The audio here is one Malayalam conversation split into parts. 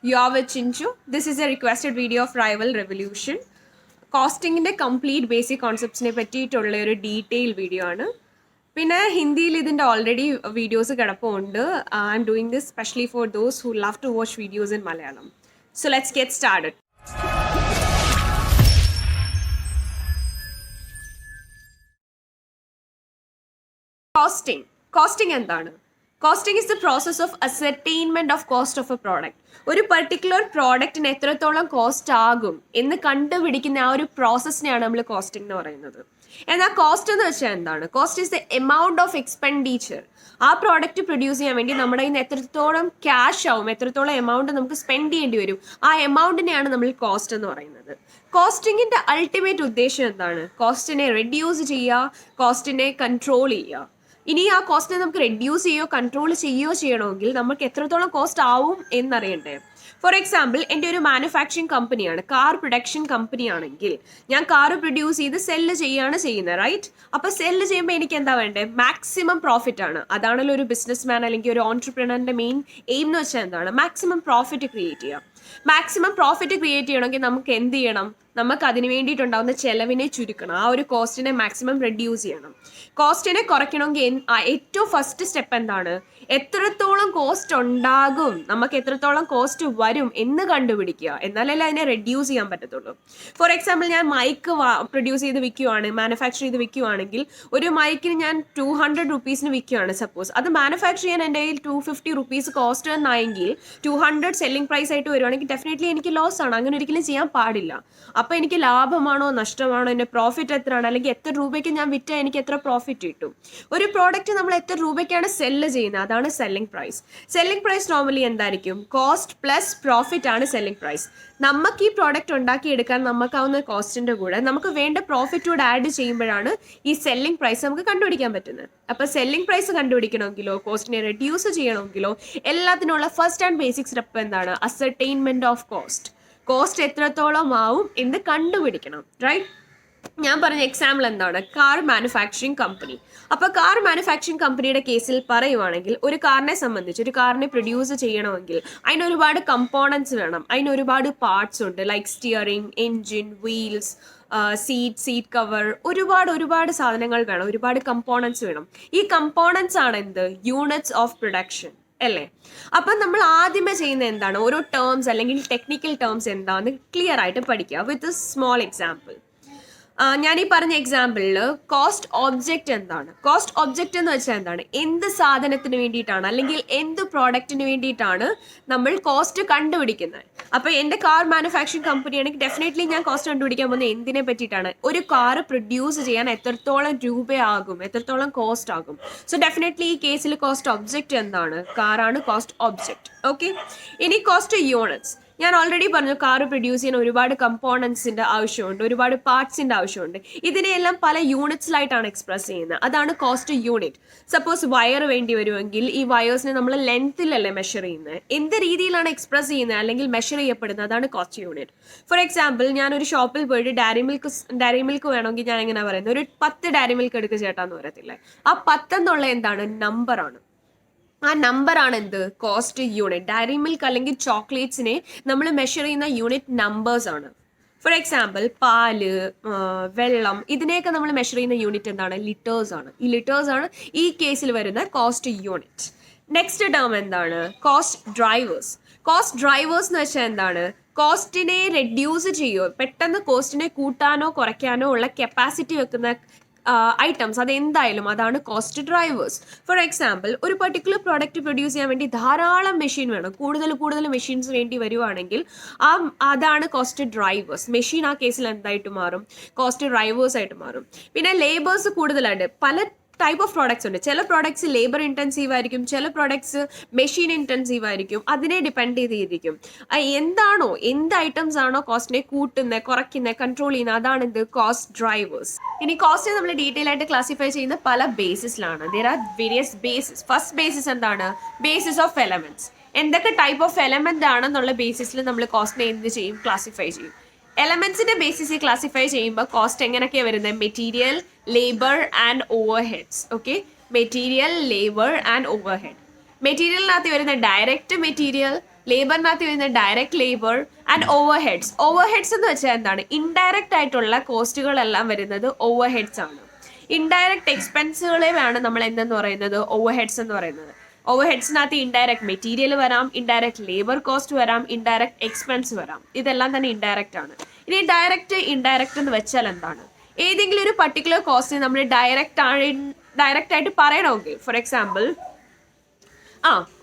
You are with Chinchu. This is a requested video of Rival Revolution. കോസ്റ്റിങ്ങിൻ്റെ കംപ്ലീറ്റ് ബേസിക് കോൺസെപ്റ്റ്സിനെ പറ്റിയിട്ടുള്ള ഒരു ഡീറ്റെയിൽ വീഡിയോ ആണ്. പിന്നെ ഹിന്ദിയിൽ ഇതിൻ്റെ ഓൾറെഡി വീഡിയോസ് കിടപ്പുണ്ട്. I'm doing this specially for those who love to watch videos in Malayalam. So let's get started. Costing എന്താണ്? Costing is the process of ascertainment of cost of a product. ഒരു പെർട്ടിക്കുലർ പ്രോഡക്റ്റിന് എത്രത്തോളം കോസ്റ്റ് ആകും എന്ന് കണ്ടുപിടിക്കുന്ന ആ ഒരു പ്രോസസ്സിനെയാണ് നമ്മൾ കോസ്റ്റിംഗ് എന്ന് പറയുന്നത്. എന്നാൽ കോസ്റ്റ് എന്ന് വെച്ചാൽ എന്താണ്? Cost is the amount of expenditure. ആ പ്രോഡക്റ്റ് പ്രൊഡ്യൂസ് ചെയ്യാൻ വേണ്ടി നമ്മുടെ കയ്യിൽ നിന്ന് എത്രത്തോളം ക്യാഷ് ആവും, എത്രത്തോളം എമൗണ്ട് നമുക്ക് സ്പെൻഡ് ചെയ്യേണ്ടി വരും, ആ എമൗണ്ടിനെയാണ് നമ്മൾ കോസ്റ്റ് എന്ന് പറയുന്നത്. കോസ്റ്റിങ്ങിന്റെ അൾട്ടിമേറ്റ് ഉദ്ദേശം എന്താണ്? കോസ്റ്റിനെ റെഡ്യൂസ് ചെയ്യുക, കോസ്റ്റിനെ കൺട്രോൾ ചെയ്യുക. ഇനി ആ കോസ്റ്റിനെ നമുക്ക് റെഡ്യൂസ് ചെയ്യുകയോ കൺട്രോൾ ചെയ്യുകയോ ചെയ്യണമെങ്കിൽ നമുക്ക് എത്രത്തോളം കോസ്റ്റ് ആവും എന്നറിയണ്ടേ? ഫോർ എക്സാമ്പിൾ, എൻ്റെ ഒരു മാനുഫാക്ചറിങ് കമ്പനിയാണ്, കാർ പ്രൊഡക്ഷൻ കമ്പനി ആണെങ്കിൽ ഞാൻ കാർ പ്രൊഡ്യൂസ് ചെയ്ത് സെല്ല് ചെയ്യുന്നത്, റൈറ്റ്? അപ്പോൾ സെല്ല് ചെയ്യുമ്പോൾ എനിക്ക് എന്താ വേണ്ടേ? മാക്സിമം പ്രോഫിറ്റ് ആണ്. അതാണല്ലോ ഒരു ബിസിനസ് മാൻ അല്ലെങ്കിൽ ഒരു ഓൺട്രപ്രണറിൻ്റെ മെയിൻ എയിം എന്ന് വെച്ചാൽ എന്താണ്? മാക്സിമം പ്രോഫിറ്റ് ക്രിയേറ്റ് ചെയ്യുക. മാക്സിമം പ്രോഫിറ്റ് ക്രിയേറ്റ് ചെയ്യണമെങ്കിൽ നമുക്ക് എന്ത് ചെയ്യണം? നമുക്ക് അതിന് വേണ്ടിയിട്ടുണ്ടാകുന്ന ചെലവിനെ ചുരുക്കണം. ആ ഒരു കോസ്റ്റിനെ മാക്സിമം റെഡ്യൂസ് ചെയ്യണം. കോസ്റ്റിനെ കുറയ്ക്കണമെങ്കിൽ ഏറ്റവും ഫസ്റ്റ് സ്റ്റെപ്പ് എന്താണ്? എത്രത്തോളം കോസ്റ്റ് ഉണ്ടാകും, നമുക്ക് എത്രത്തോളം കോസ്റ്റ് വരും എന്ന് കണ്ടുപിടിക്കുക. എന്നാലല്ലേ അതിനെ റെഡ്യൂസ് ചെയ്യാൻ പറ്റത്തുള്ളൂ. ഫോർ എക്സാമ്പിൾ, ഞാൻ മൈക്ക് പ്രൊഡ്യൂസ് ചെയ്ത് വിൽക്കുവാണ്, മാനുഫാക്ചർ ചെയ്ത് വിൽക്കുവാണെങ്കിൽ ഒരു മൈക്കിന് ഞാൻ 200 റുപ്പീസിന് വിൽക്കുവാണ് സപ്പോസ്. അത് മാനുഫാക്ചർ ചെയ്യാൻ എൻ്റെ കയ്യിൽ 250 റുപ്പീസ് കോസ്റ്റ് എന്നായെങ്കിൽ 200 സെല്ലിംഗ് പ്രൈസ് ആയിട്ട് വരുവാണെങ്കിൽ ഡെഫിനറ്റ്ലി എനിക്ക് ലോസ് ആണ്. അങ്ങനെ ഒരിക്കലും ചെയ്യാൻ പാടില്ല. അപ്പോൾ എനിക്ക് ലാഭമാണോ നഷ്ടമാണോ, എൻ്റെ പ്രോഫിറ്റ് എത്രയാണ്, അല്ലെങ്കിൽ എത്ര രൂപയ്ക്ക് ഞാൻ വിറ്റാൽ എനിക്ക് എത്ര പ്രോഫിറ്റ് കിട്ടും. ഒരു പ്രോഡക്റ്റ് നമ്മൾ എത്ര രൂപയ്ക്കാണ് സെല്ല് ചെയ്യുന്നത്, അതാണ് selling price. Selling price normally എന്തായിരിക്കും? കോസ്റ്റ് പ്ലസ് പ്രോഫിറ്റ് ആണ് സെല്ലിംഗ് പ്രൈസ്. നമുക്ക് ഈ പ്രോഡക്റ്റ് ഉണ്ടാക്കിയെടുക്കാൻ നമുക്കാവുന്ന കോസ്റ്റിൻ്റെ കൂടെ നമുക്ക് വേണ്ട പ്രോഫിറ്റ് കൂടെ ആഡ് ചെയ്യുമ്പോഴാണ് ഈ സെല്ലിംഗ് പ്രൈസ് നമുക്ക് കണ്ടുപിടിക്കാൻ പറ്റുന്നത്. അപ്പോൾ സെല്ലിംഗ് പ്രൈസ് കണ്ടുപിടിക്കണമെങ്കിലോ കോസ്റ്റിനെ റെഡ്യൂസ് ചെയ്യണമെങ്കിലോ എല്ലാത്തിനുള്ള ഫസ്റ്റ് ആൻഡ് ബേസിക് സ്റ്റെപ്പ് എന്താണ്? Ascertainment of cost. കോസ്റ്റ് എത്രത്തോളം ആവും എന്ന് കണ്ടുപിടിക്കണം, റൈറ്റ്? ഞാൻ പറഞ്ഞ എക്സാമ്പിൾ എന്താണ്? Car manufacturing company. അപ്പോൾ കാർ മാനുഫാക്ചറിങ് കമ്പനിയുടെ കേസിൽ പറയുവാണെങ്കിൽ ഒരു കാറിനെ സംബന്ധിച്ച്, ഒരു കാറിനെ പ്രൊഡ്യൂസ് ചെയ്യണമെങ്കിൽ അതിന് ഒരുപാട് കമ്പോണൻസ് വേണം. അതിന് ഒരുപാട് പാർട്സ് ഉണ്ട്, like steering, engine, wheels, seat cover, ഒരുപാട് സാധനങ്ങൾ വേണം, ഒരുപാട് കമ്പോണൻസ് വേണം. ഈ കമ്പോണൻസ് ആണ് എന്ത്? യൂണിറ്റ്സ് ഓഫ് പ്രൊഡക്ഷൻ അല്ലേ? അപ്പം നമ്മൾ ആദ്യമേ ചെയ്യുന്ന എന്താണ്? ഓരോ ടേംസ് അല്ലെങ്കിൽ ടെക്നിക്കൽ ടേംസ് എന്താണെന്ന് ക്ലിയർ ആയിട്ട് പഠിക്കുക. വിത്ത് എ സ്മോൾ എക്സാമ്പിൾ, ഞാൻ ഈ പറഞ്ഞ എക്സാമ്പിളിൽ കോസ്റ്റ് ഒബ്ജക്റ്റ് എന്താണ്? കോസ്റ്റ് ഒബ്ജക്റ്റ് എന്ന് വെച്ചാൽ എന്താണ്? എന്ത് സാധനത്തിന് വേണ്ടിയിട്ടാണ് അല്ലെങ്കിൽ എന്ത് പ്രോഡക്റ്റിന് വേണ്ടിയിട്ടാണ് നമ്മൾ കോസ്റ്റ് കണ്ടുപിടിക്കുന്നത്? അപ്പോൾ എൻ്റെ കാർ മാനുഫാക്ചറിങ് കമ്പനി ആണെങ്കിൽ ഡെഫിനറ്റ്ലി ഞാൻ കോസ്റ്റ് കണ്ടുപിടിക്കാൻ പോകുന്നത് എന്തിനെ പറ്റിയിട്ടാണ്? ഒരു കാർ പ്രൊഡ്യൂസ് ചെയ്യാൻ എത്രത്തോളം രൂപയാകും, എത്രത്തോളം കോസ്റ്റ് ആകും. സോ ഡെഫിനറ്റ്ലി ഈ കേസിൽ കോസ്റ്റ് ഒബ്ജക്റ്റ് എന്താണ്? കാറാണ് കോസ്റ്റ് ഒബ്ജക്റ്റ്. ഓക്കെ, ഇനി കോസ്റ്റ് യൂണിറ്റ്സ്. ഞാൻ ഓൾറെഡി പറഞ്ഞു, കാർ പ്രൊഡ്യൂസ് ചെയ്യാൻ ഒരുപാട് കമ്പോണൻസിൻ്റെ ആവശ്യമുണ്ട്, ഒരുപാട് പാർട്സിൻ്റെ ആവശ്യമുണ്ട്. ഇതിനെയെല്ലാം പല യൂണിറ്റ്സിലായിട്ടാണ് എക്സ്പ്രസ് ചെയ്യുന്നത്. അതാണ് കോസ്റ്റ് യൂണിറ്റ്. സപ്പോസ് വയർ വേണ്ടി വരുമെങ്കിൽ ഈ വയേഴ്സിനെ നമ്മൾ ലെങ്ത്തിലല്ലേ മെഷർ ചെയ്യുന്നത്? എന്ത് രീതിയിലാണ് എക്സ്പ്രസ് ചെയ്യുന്നത് അല്ലെങ്കിൽ മെഷർ ചെയ്യപ്പെടുന്നത്? അതാണ് കോസ്റ്റ് യൂണിറ്റ്. ഫോർ എക്സാമ്പിൾ, ഞാനൊരു ഷോപ്പിൽ പോയിട്ട് ഡയറി മിൽക്ക് വേണമെങ്കിൽ ഞാൻ എങ്ങനെ പറയുന്നത്? ഒരു 10 ഡയറി മിൽക്ക് എടുക്കുക ചേട്ടാന്ന് പറയത്തില്ലേ? ആ 10 എന്നുള്ള എന്താണ്? നമ്പറാണ്. ആ നമ്പറാണ് എന്ത്? Cost unit. ഡയറി മിൽക്ക് അല്ലെങ്കിൽ ചോക്ലേറ്റ്സിനെ നമ്മൾ മെഷർ ചെയ്യുന്ന യൂണിറ്റ് നമ്പേഴ്സ് ആണ്. ഫോർ എക്സാമ്പിൾ, പാല്, വെള്ളം, ഇതിനെയൊക്കെ നമ്മൾ മെഷർ ചെയ്യുന്ന യൂണിറ്റ് എന്താണ്? ലിറ്റേഴ്സ് ആണ്. ഈ ലിറ്റേഴ്സ് ആണ് ഈ കേസിൽ വരുന്ന കോസ്റ്റ് യൂണിറ്റ്. നെക്സ്റ്റ് ടേം എന്താണ്? Cost drivers. കോസ്റ്റ് ഡ്രൈവേഴ്സ് എന്ന് വെച്ചാൽ എന്താണ്? കോസ്റ്റിനെ റെഡ്യൂസ് ചെയ്യുമോ, പെട്ടെന്ന് കോസ്റ്റിനെ കൂട്ടാനോ കുറയ്ക്കാനോ ഉള്ള കപ്പാസിറ്റി വെക്കുന്ന ഐറ്റംസ്, അതെന്തായാലും അതാണ് കോസ്റ്റ് ഡ്രൈവേഴ്സ്. ഫോർ എക്സാമ്പിൾ, ഒരു പെർട്ടിക്കുലർ പ്രോഡക്റ്റ് പ്രൊഡ്യൂസ് ചെയ്യാൻ വേണ്ടി ധാരാളം മെഷീൻ വേണം, കൂടുതൽ മെഷീൻസ് വേണ്ടി വരുവാണെങ്കിൽ അതാണ് കോസ്റ്റ് ഡ്രൈവേഴ്സ്. മെഷീൻ ആ കേസിൽ എന്തായിട്ട് മാറും? കോസ്റ്റ് ഡ്രൈവേഴ്സ് ആയിട്ട് മാറും. പിന്നെ ലേബേഴ്സ് കൂടുതലായിട്ട് പല ടൈപ്പ് ഓഫ് പ്രോഡക്ട്സ് ഉണ്ട്. ചില പ്രോഡക്ട്സ് ലേബർ ഇൻറ്റൻസീവ് ആയിരിക്കും, ചില പ്രോഡക്ട്സ് മെഷീൻ ഇൻറ്റൻസീവ് ആയിരിക്കും. അതിനെ ഡിപ്പെൻഡ് ചെയ്തിരിക്കും. എന്താണോ, എന്ത് ഐറ്റംസ് ആണോ കോസ്റ്റിനെ കൂട്ടുന്നത്, കുറയ്ക്കുന്നത്, കൺട്രോൾ ചെയ്യുന്നത്, അതാണ് എന്ത്? Cost drivers. ഇനി കോസ്റ്റ് നമ്മൾ ഡീറ്റെയിൽ ആയിട്ട് ക്ലാസിഫൈ ചെയ്യുന്ന പല ബേസിസിലാണ്. There are various basis. First basis എന്താണ്? Basis of elements. എന്തൊക്കെ ടൈപ്പ് ഓഫ് എലമെന്റ് ആണെന്നുള്ള ബേസിസിൽ നമ്മൾ കോസ്റ്റിനെ എന്ത് ചെയ്യും? ക്ലാസിഫൈ ചെയ്യും. എലമെന്റ്സിന്റെ ബേസിസിൽ ക്ലാസിഫൈ ചെയ്യുമ്പോൾ കോസ്റ്റ് എങ്ങനെയൊക്കെയാണ് വരുന്നത്? Material, labour and over heads. Okay, material, labour and overhead. മെറ്റീരിയലിനകത്ത് വരുന്ന ഡയറക്റ്റ് മെറ്റീരിയൽ, ലേബറിനകത്ത് വരുന്ന direct labour and overheads. Overheads എന്ന് വെച്ചാൽ എന്താണ്? ഇൻഡയറക്റ്റ് ആയിട്ടുള്ള കോസ്റ്റുകളെല്ലാം വരുന്നത് ഓവർ ഹെഡ്സ് ആണ്. ഇൻഡയറക്റ്റ് എക്സ്പെൻസുകളെയാണ് നമ്മൾ എന്തെന്ന് പറയുന്നത്? ഓവർ ഹെഡ്സ് എന്ന് പറയുന്നത്. ഓവർ ഹെഡ്സിനകത്ത് ഇൻഡയറക്റ്റ് മെറ്റീരിയൽ വരാം, ഇൻഡയറക്റ്റ് ലേബർ കോസ്റ്റ് വരാം, ഇൻഡയറക്റ്റ് എക്സ്പെൻസ് വരാം. ഇതെല്ലാം തന്നെ ഇൻഡയറക്റ്റ് ആണ്. ഇനി ഡയറക്റ്റ് ഇൻഡയറക്റ്റ് എന്ന് വെച്ചാൽ എന്താണ്? ഏതെങ്കിലും ഒരു പർട്ടിക്കുലർ കോസ്റ്റ് നമ്മൾ ഡയറക്റ്റ് ആയിട്ട് പറയണമെങ്കിൽ, ഫോർ എക്സാമ്പിൾ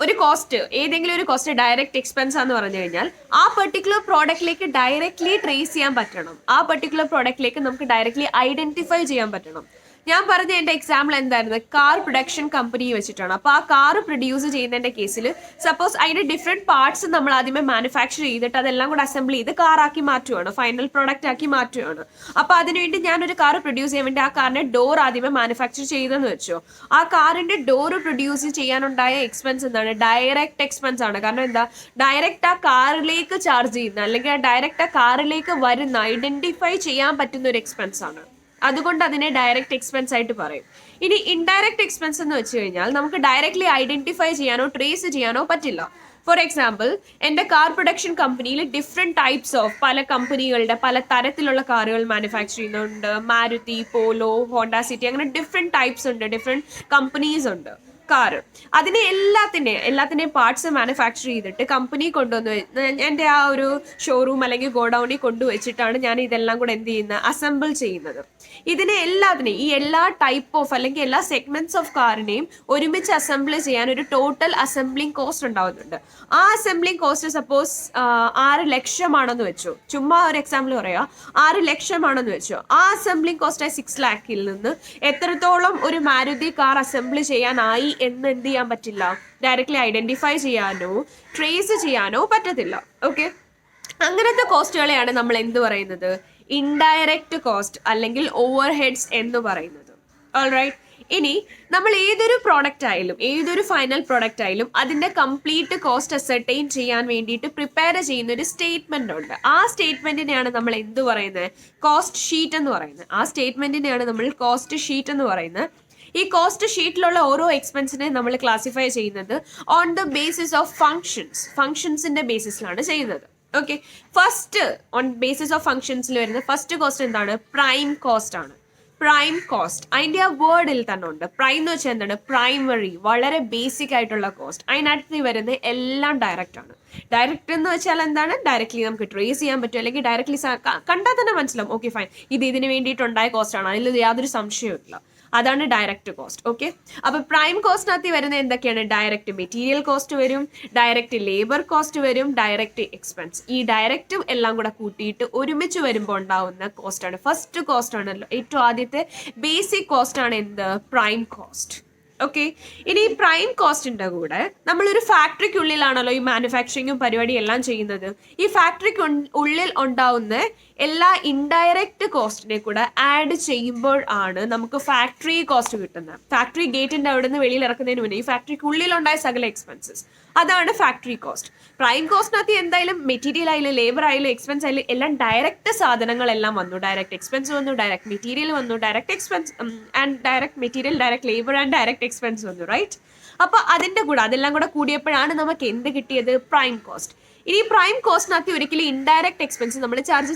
ഒരു കോസ്റ്റ്, ഏതെങ്കിലും ഒരു കോസ്റ്റ് ഡയറക്റ്റ് എക്സ്പെൻസ് ആണെന്ന് പറഞ്ഞു കഴിഞ്ഞാൽ ആ പെർട്ടിക്കുലർ പ്രോഡക്റ്റിലേക്ക് ഡയറക്ട്ലി ട്രേസ് ചെയ്യാൻ പറ്റണം. ആ പെർട്ടിക്കുലർ പ്രോഡക്റ്റിലേക്ക് നമുക്ക് ഡയറക്ട്ലി ഐഡന്റിഫൈ ചെയ്യാൻ പറ്റണം. ഞാൻ പറഞ്ഞ എൻ്റെ എക്സാമ്പിൾ എന്തായിരുന്നു? കാർ പ്രൊഡക്ഷൻ കമ്പനി വെച്ചിട്ടാണ്. അപ്പോൾ ആ കാർ പ്രൊഡ്യൂസ് ചെയ്യുന്നതിൻ്റെ കേസിൽ സപ്പോസ് അതിൻ്റെ ഡിഫറെൻറ്റ് പാർട്സ് നമ്മൾ ആദ്യമേ മാനുഫാക്ചർ ചെയ്തിട്ട് അതെല്ലാം കൂടെ അസംബിൾ ചെയ്ത് കാറാക്കി മാറ്റുകയാണ്, ഫൈനൽ പ്രോഡക്റ്റ് ആക്കി മാറ്റുകയാണ്. അപ്പോൾ അതിനുവേണ്ടി ഞാനൊരു കാർ പ്രൊഡ്യൂസ് ചെയ്യാൻ വേണ്ടി ആ കാറിൻ്റെ ഡോർ ആദ്യമേ മാനുഫാക്ചർ ചെയ്തെന്ന് വെച്ചോ. ആ കാറിൻ്റെ ഡോർ പ്രൊഡ്യൂസ് ചെയ്യാനുണ്ടായ എക്സ്പെൻസ് എന്താണ്? ഡയറക്റ്റ് എക്സ്പെൻസ് ആണ്. കാരണം എന്താ? ഡയറക്റ്റ് ആ കാറിലേക്ക് ചാർജ് ചെയ്യുന്ന, അല്ലെങ്കിൽ ആ ഡയറക്റ്റ് ആ കാറിലേക്ക് വരുന്ന, ഐഡന്റിഫൈ ചെയ്യാൻ പറ്റുന്ന ഒരു എക്സ്പെൻസ് ആണ്. അതുകൊണ്ട് അതിനെ ഡയറക്റ്റ് എക്സ്പെൻസ് ആയിട്ട് പറയും. ഇനി ഇൻഡയറക്റ്റ് എക്സ്പെൻസ് എന്ന് വെച്ച് കഴിഞ്ഞാൽ നമുക്ക് ഡയറക്ട്ലി ഐഡന്റിഫൈ ചെയ്യാനോ ട്രേസ് ചെയ്യാനോ പറ്റില്ല. ഫോർ എക്സാമ്പിൾ, എൻ്റെ കാർ പ്രൊഡക്ഷൻ കമ്പനിയിൽ ഡിഫറെൻറ്റ് ടൈപ്സ് ഓഫ് പല കമ്പനികളുടെ പല തരത്തിലുള്ള കാറുകൾ മാനുഫാക്ചർ ചെയ്യുന്നുണ്ട്. മാരുതി, പോലോ, ഹോണ്ട സിറ്റി, അങ്ങനെ ഡിഫറെൻറ്റ് ടൈപ്സ് ഉണ്ട്, ഡിഫറെൻറ്റ് കമ്പനീസ് ഉണ്ട് കാറ്. അതിനെ എല്ലാത്തിൻ്റെയും പാർട്സ് മാനുഫാക്ചർ ചെയ്തിട്ട് കമ്പനി കൊണ്ടുവന്ന് എൻ്റെ ആ ഒരു ഷോറൂം അല്ലെങ്കിൽ ഗോഡൗണിൽ കൊണ്ടുവച്ചിട്ടാണ് ഞാൻ ഇതെല്ലാം കൂടെ എന്ത് ചെയ്യുന്നത്? അസംബിൾ ചെയ്യുന്നത്. ഈ എല്ലാ ടൈപ്പ് ഓഫ് അല്ലെങ്കിൽ എല്ലാ സെഗ്മെന്റ്സ് ഓഫ് കാറിനെയും ഒരുമിച്ച് അസംബിൾ ചെയ്യാൻ ഒരു ടോട്ടൽ അസംബ്ലിംഗ് കോസ്റ്റ് ഉണ്ടാവുന്നുണ്ട്. ആ അസംബ്ലിംഗ് കോസ്റ്റ് സപ്പോസ് 6 ലക്ഷമാണെന്ന് വെച്ചു, ചുമ്മാ ഒരു എക്സാമ്പിൾ പറയാം, 6 ലക്ഷമാണെന്ന് വെച്ചു. ആ അസംബ്ലിംഗ് കോസ്റ്റ് 6 ലാഖിൽ നിന്ന് എത്രത്തോളം ഒരു മാരുതി കാർ അസംബിൾ ചെയ്യാനായി എന്ന് എന്ത് ചെയ്യാൻ പറ്റില്ല? ഡയറക്ട്ലി ഐഡന്റിഫൈ ചെയ്യാനോ ട്രേസ് ചെയ്യാനോ പറ്റത്തില്ല. ഓക്കെ, അങ്ങനത്തെ കോസ്റ്റുകളെയാണ് നമ്മൾ എന്ത് പറയുന്നത്? ഇൻഡയറക്റ്റ് കോസ്റ്റ് അല്ലെങ്കിൽ ഓവർ ഹെഡ്സ് എന്ന് പറയുന്നത്. ഓൾറൈറ്റ്, ഇനി നമ്മൾ ഏതൊരു പ്രോഡക്റ്റ് ആയാലും, ഏതൊരു ഫൈനൽ പ്രോഡക്റ്റ് ആയാലും അതിന്റെ കംപ്ലീറ്റ് കോസ്റ്റ് അസർട്ടൈൻ ചെയ്യാൻ വേണ്ടിയിട്ട് പ്രിപ്പയർ ചെയ്യുന്ന ഒരു സ്റ്റേറ്റ്മെന്റ് ഉണ്ട്. ആ സ്റ്റേറ്റ്മെന്റിനെയാണ് നമ്മൾ എന്ത് പറയുന്നത്? കോസ്റ്റ് ഷീറ്റ് എന്ന് പറയുന്നത്. ആ സ്റ്റേറ്റ്മെന്റിനെയാണ് നമ്മൾ കോസ്റ്റ് ഷീറ്റ് എന്ന് പറയുന്നത്. ഈ കോസ്റ്റ് ഷീറ്റിലുള്ള ഓരോ എക്സ്പെൻസിനെ നമ്മൾ ക്ലാസിഫൈ ചെയ്യുന്നത് ഓൺ ദ ബേസിസ് ഓഫ് ഫങ്ഷൻസിന്റെ ബേസിസിലാണ് ചെയ്യുന്നത്. Okay, first on basis of ഫങ്ഷൻസിൽ വരുന്ന ഫസ്റ്റ് കോസ്റ്റ് എന്താണ്? പ്രൈം കോസ്റ്റ് ആണ്. പ്രൈം കോസ്റ്റ് അതിൻ്റെ ആ വേർഡിൽ തന്നെ ഉണ്ട്. പ്രൈം എന്ന് വെച്ചാൽ എന്താണ്? പ്രൈമറി, വളരെ ബേസിക് ആയിട്ടുള്ള കോസ്റ്റ്. അതിനകത്ത് വരുന്നത് എല്ലാം ഡയറക്റ്റ് ആണ്. ഡയറക്റ്റ് എന്ന് വെച്ചാൽ എന്താണ്? ഡയറക്ട്ലി നമുക്ക് ട്രേസ് ചെയ്യാൻ പറ്റും, അല്ലെങ്കിൽ ഡയറക്ട്ലി കണ്ടാൽ തന്നെ മനസ്സിലാവും, ഓക്കെ ഫൈൻ, ഇതിന് വേണ്ടിയിട്ടുണ്ടായ കോസ്റ്റ് ആണ്, അതിൽ യാതൊരു സംശയവും ഇല്ല. അതാണ് ഡയറക്റ്റ് കോസ്റ്റ്. ഓക്കെ, അപ്പൊ പ്രൈം കോസ്റ്റിനകത്ത് വരുന്ന എന്തൊക്കെയാണ്? ഡയറക്റ്റ് മെറ്റീരിയൽ കോസ്റ്റ് വരും, ഡയറക്റ്റ് ലേബർ കോസ്റ്റ് വരും, ഡയറക്റ്റ് എക്സ്പെൻസ്. ഈ ഡയറക്റ്റും എല്ലാം കൂടെ കൂട്ടിയിട്ട് ഒരുമിച്ച് വരുമ്പോൾ ഉണ്ടാവുന്ന കോസ്റ്റ് ആണ് ഫസ്റ്റ് കോസ്റ്റ് ആണല്ലോ. ഏറ്റവും ആദ്യത്തെ ബേസിക് കോസ്റ്റ് ആണ് എന്ത്? Prime cost. ഓക്കെ, ഇനി ഈ പ്രൈം കോസ്റ്റിന്റെ കൂടെ നമ്മളൊരു ഫാക്ടറിക്കുള്ളിലാണല്ലോ ഈ മാനുഫാക്ചറിങ്ങും പരിപാടി എല്ലാം ചെയ്യുന്നത്. ഈ ഫാക്ടറിക്ക് ഉള്ളിൽ ഉണ്ടാവുന്ന എല്ലാ ഇൻഡയറക്റ്റ് കോസ്റ്റിനെ കൂടെ ആഡ് ചെയ്യുമ്പോൾ ആണ് നമുക്ക് ഫാക്ടറി കോസ്റ്റ് കിട്ടുന്നത്. ഫാക്ടറി ഗേറ്റിന്റെ അവിടെ നിന്ന് വെളിയിൽ ഇറക്കുന്നതിന് മുന്നേ ഈ ഫാക്ടറിക്ക് ഉള്ളിലുണ്ടായ സകല എക്സ്പെൻസസ്, അതാണ് ഫാക്ടറി കോസ്റ്റ്. പ്രൈം കോസ്റ്റിനകത്ത് എന്തായാലും മെറ്റീരിയൽ ആയാലും ലേബർ ആയാലും എക്സ്പെൻസ് ആയാലും എല്ലാം ഡയറക്റ്റ് സാധനങ്ങളെല്ലാം വന്നു. ഡയറക്റ്റ് എക്സ്പെൻസ് വന്നു, ഡയറക്റ്റ് മെറ്റീരിയൽ വന്നു, direct expense and direct material, direct labour and direct expense വന്നു, റൈറ്റ്? അപ്പൊ അതിന്റെ കൂടെ അതെല്ലാം കൂടെ കൂടിയപ്പോഴാണ് നമുക്ക് എന്ത് കിട്ടിയത്? Prime cost. ഇനി പ്രൈം കോസ്റ്റിനകത്ത് ഒരിക്കലും ഇൻഡയറക്റ്റ് എക്സ്പെൻസ് നമ്മൾ ചാർജ്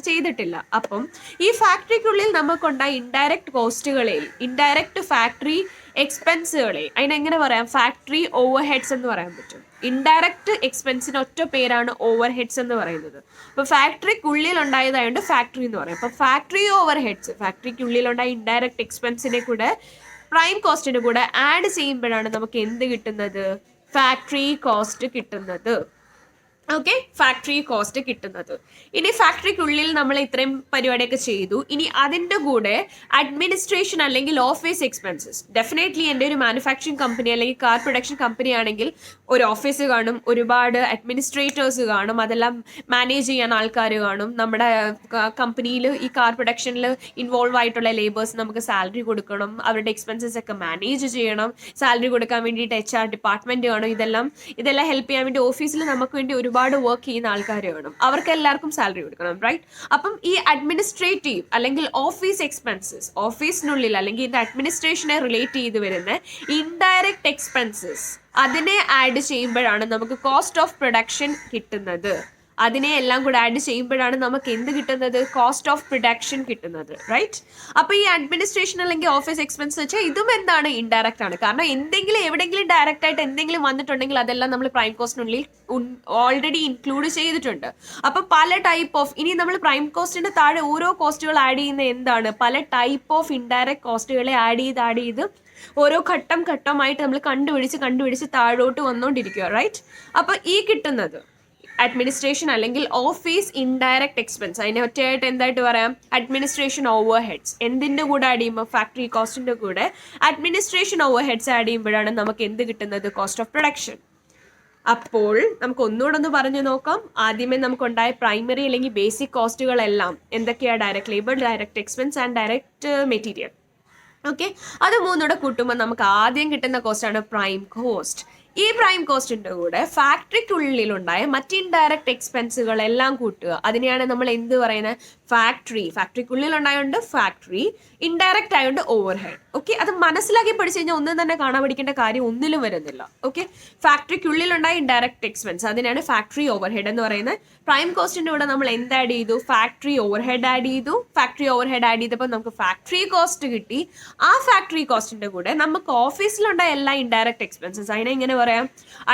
ചെയ്തിട്ടില്ല. അപ്പം ഈ ഫാക്ടറിക്കുള്ളിൽ നമുക്കുണ്ടായ ഇൻഡയറക്റ്റ് കോസ്റ്റുകളിൽ, ഇൻഡയറക്റ്റ് ഫാക്ടറി എക്സ്പെൻസുകളെ അതിനെങ്ങനെ പറയാം? ഫാക്ടറി ഓവർ ഹെഡ്സ് എന്ന് പറയാൻ പറ്റും. ഇൻഡയറക്റ്റ് എക്സ്പെൻസിന് ഒറ്റ പേരാണ് ഓവർ ഹെഡ്സ് എന്ന് പറയുന്നത്. അപ്പോൾ ഫാക്ടറിക്കുള്ളിൽ ഉണ്ടായതായതുകൊണ്ട് ഫാക്ടറി എന്ന് പറയും. അപ്പോൾ ഫാക്ടറി ഓവർ ഹെഡ്സ്, ഫാക്ടറിക്കുള്ളിലുണ്ടായ ഇൻഡയറക്റ്റ് എക്സ്പെൻസിനെ കൂടെ പ്രൈം കോസ്റ്റിന്റെ കൂടെ ആഡ് ചെയ്യുമ്പോഴാണ് നമുക്ക് എന്ത് കിട്ടുന്നത്? ഫാക്ടറി കോസ്റ്റ് കിട്ടുന്നത്. ഓക്കെ, ഫാക്ടറി കോസ്റ്റ് കിട്ടുന്നത്. ഇനി ഫാക്ടറിക്കുള്ളിൽ നമ്മൾ ഇത്രയും പരിപാടിയൊക്കെ ചെയ്തു. ഇനി അതിൻ്റെ കൂടെ അഡ്മിനിസ്ട്രേഷൻ അല്ലെങ്കിൽ ഓഫീസ് എക്സ്പെൻസസ്. ഡെഫിനറ്റ്ലി എൻ്റെ ഒരു മാനുഫാക്ചറിങ് കമ്പനി അല്ലെങ്കിൽ കാർ പ്രൊഡക്ഷൻ കമ്പനി ആണെങ്കിൽ ഒരു ഓഫീസ് കാണും, ഒരുപാട് അഡ്മിനിസ്ട്രേറ്റേഴ്സ് കാണും, അതെല്ലാം മാനേജ് ചെയ്യാൻ ആൾക്കാർ കാണും. നമ്മുടെ കമ്പനിയിൽ ഈ കാർ പ്രൊഡക്ഷനിൽ ഇൻവോൾവ് ആയിട്ടുള്ള ലേബേഴ്സ് നമുക്ക് സാലറി കൊടുക്കണം, അവരുടെ എക്സ്പെൻസസ് ഒക്കെ മാനേജ് ചെയ്യണം, സാലറി കൊടുക്കാൻ വേണ്ടിയിട്ട് HR ഡിപ്പാർട്ട്മെൻറ്റ് കാണും. ഇതെല്ലാം ഹെൽപ്പ് ചെയ്യാൻ വേണ്ടി ഓഫീസിൽ നമുക്ക് വേണ്ടി ഒരുപാട് ഒരുപാട് വർക്ക് ചെയ്യുന്ന ആൾക്കാർ വേണം, അവർക്ക് എല്ലാവർക്കും സാലറി കൊടുക്കണം, റൈറ്റ്? അപ്പം ഈ അഡ്മിനിസ്ട്രേറ്റീവ് അല്ലെങ്കിൽ ഓഫീസ് എക്സ്പെൻസസ്, ഓഫീസിനുള്ളിൽ അല്ലെങ്കിൽ ഇതിന്റെ അഡ്മിനിസ്ട്രേഷനെ റിലേറ്റ് ചെയ്ത് വരുന്ന ഇൻഡയറക്റ്റ് എക്സ്പെൻസസ്, അതിനെ ആഡ് ചെയ്യുമ്പോഴാണ് നമുക്ക് കോസ്റ്റ് ഓഫ് പ്രൊഡക്ഷൻ കിട്ടുന്നത്. അതിനെ എല്ലാം കൂടെ ആഡ് ചെയ്യുമ്പോഴാണ് നമുക്ക് എന്ത് കിട്ടുന്നത്? കോസ്റ്റ് ഓഫ് പ്രൊഡക്ഷൻ കിട്ടുന്നത്, റൈറ്റ്? അപ്പൊ ഈ അഡ്മിനിസ്ട്രേഷൻ അല്ലെങ്കിൽ ഓഫീസ് എക്സ്പെൻസ് വെച്ചാൽ ഇതും എന്താണ്? ഇൻഡയറക്റ്റ് ആണ്. കാരണം എന്തെങ്കിലും എവിടെയെങ്കിലും ഡയറക്റ്റ് ആയിട്ട് എന്തെങ്കിലും വന്നിട്ടുണ്ടെങ്കിൽ അതെല്ലാം നമ്മൾ പ്രൈം കോസ്റ്റിനുള്ളിൽ ഓൾറെഡി ഇൻക്ലൂഡ് ചെയ്തിട്ടുണ്ട്. അപ്പൊ പല ടൈപ്പ് ഓഫ്, ഇനി നമ്മൾ പ്രൈം കോസ്റ്റിന്റെ താഴെ ഓരോ കോസ്റ്റുകൾ ആഡ് ചെയ്യുന്ന എന്താണ്? പല ടൈപ്പ് ഓഫ് ഇൻഡയറക്റ്റ് കോസ്റ്റുകളെ ആഡ് ചെയ്ത് ഓരോ ഘട്ടമായിട്ട് നമ്മൾ കണ്ടുപിടിച്ച് താഴോട്ട് വന്നുകൊണ്ടിരിക്കുക, റൈറ്റ്? അപ്പൊ ഈ കിട്ടുന്നത് അഡ്മിനിസ്ട്രേഷൻ അല്ലെങ്കിൽ ഓഫീസ് ഇൻഡയറക്റ്റ് എക്സ്പെൻസ്, അതിനെ ഒറ്റയായിട്ട് എന്തായിട്ട് പറയാം? Administration over heads. എന്തിൻ്റെ കൂടെ ആഡ് ചെയ്യുമ്പോൾ? ഫാക്ടറി കോസ്റ്റിന്റെ കൂടെ അഡ്മിനിസ്ട്രേഷൻ ഓവർ ഹെഡ്സ് ആഡ് ചെയ്യുമ്പോഴാണ് നമുക്ക് എന്ത് കിട്ടുന്നത്? Cost of production. അപ്പോൾ നമുക്ക് ഒന്നുകൂടെ ഒന്ന് പറഞ്ഞു നോക്കാം. ആദ്യമേ നമുക്കുണ്ടായ പ്രൈമറി അല്ലെങ്കിൽ ബേസിക് കോസ്റ്റുകളെല്ലാം എന്തൊക്കെയാണ്? Direct labour, direct expense and direct material. Okay, അത് മൂന്നൂടെ കൂട്ടുമ്പോൾ നമുക്ക് ആദ്യം കിട്ടുന്ന കോസ്റ്റാണ് പ്രൈം കോസ്റ്റ്. ഈ പ്രൈം കോസ്റ്റിന്റെ കൂടെ ഫാക്ടറിക്കുള്ളിലുണ്ടായ മറ്റ് ഇൻഡയറക്റ്റ് എക്സ്പെൻസുകളെല്ലാം കൂട്ടുക. അതിനെയാണ് നമ്മൾ എന്ത് പറയുന്നത്? ഫാക്ടറിക്കുള്ളിലുണ്ടായോണ്ട് ഫാക്ടറി, ഇൻഡയറക്റ്റ് ആയതുകൊണ്ട് ഓവർ ഹെഡ്. ഓക്കെ, അത് മനസ്സിലാക്കി പഠിച്ചു കഴിഞ്ഞാൽ ഒന്നും തന്നെ കാണാൻ പഠിക്കേണ്ട കാര്യം ഒന്നിലും വരുന്നില്ല. ഓക്കെ, ഫാക്ടറിക്കുള്ളിലുണ്ടായ ഇൻഡയറക്റ്റ് എക്സ്പെൻസ്, അതിനാണ് ഫാക്ടറി ഓവർ ഹെഡ് എന്ന് പറയുന്നത്. പ്രൈം കോസ്റ്റിന്റെ കൂടെ നമ്മൾ എന്ത് ആഡ് ചെയ്തു? ഫാക്ടറി ഓവർ ഹെഡ് ആഡ് ചെയ്തു. ഫാക്ടറി ഓവർ ഹെഡ് ആഡ് ചെയ്തപ്പോൾ നമുക്ക് ഫാക്ടറി കോസ്റ്റ് കിട്ടി. ആ ഫാക്ടറി കോസ്റ്റിന്റെ കൂടെ നമുക്ക് ഓഫീസിലുണ്ടായ എല്ലാ ഇൻഡയറക്റ്റ് എക്സ്പെൻസസ്, അതിനെ ഇങ്ങനെ പറയാം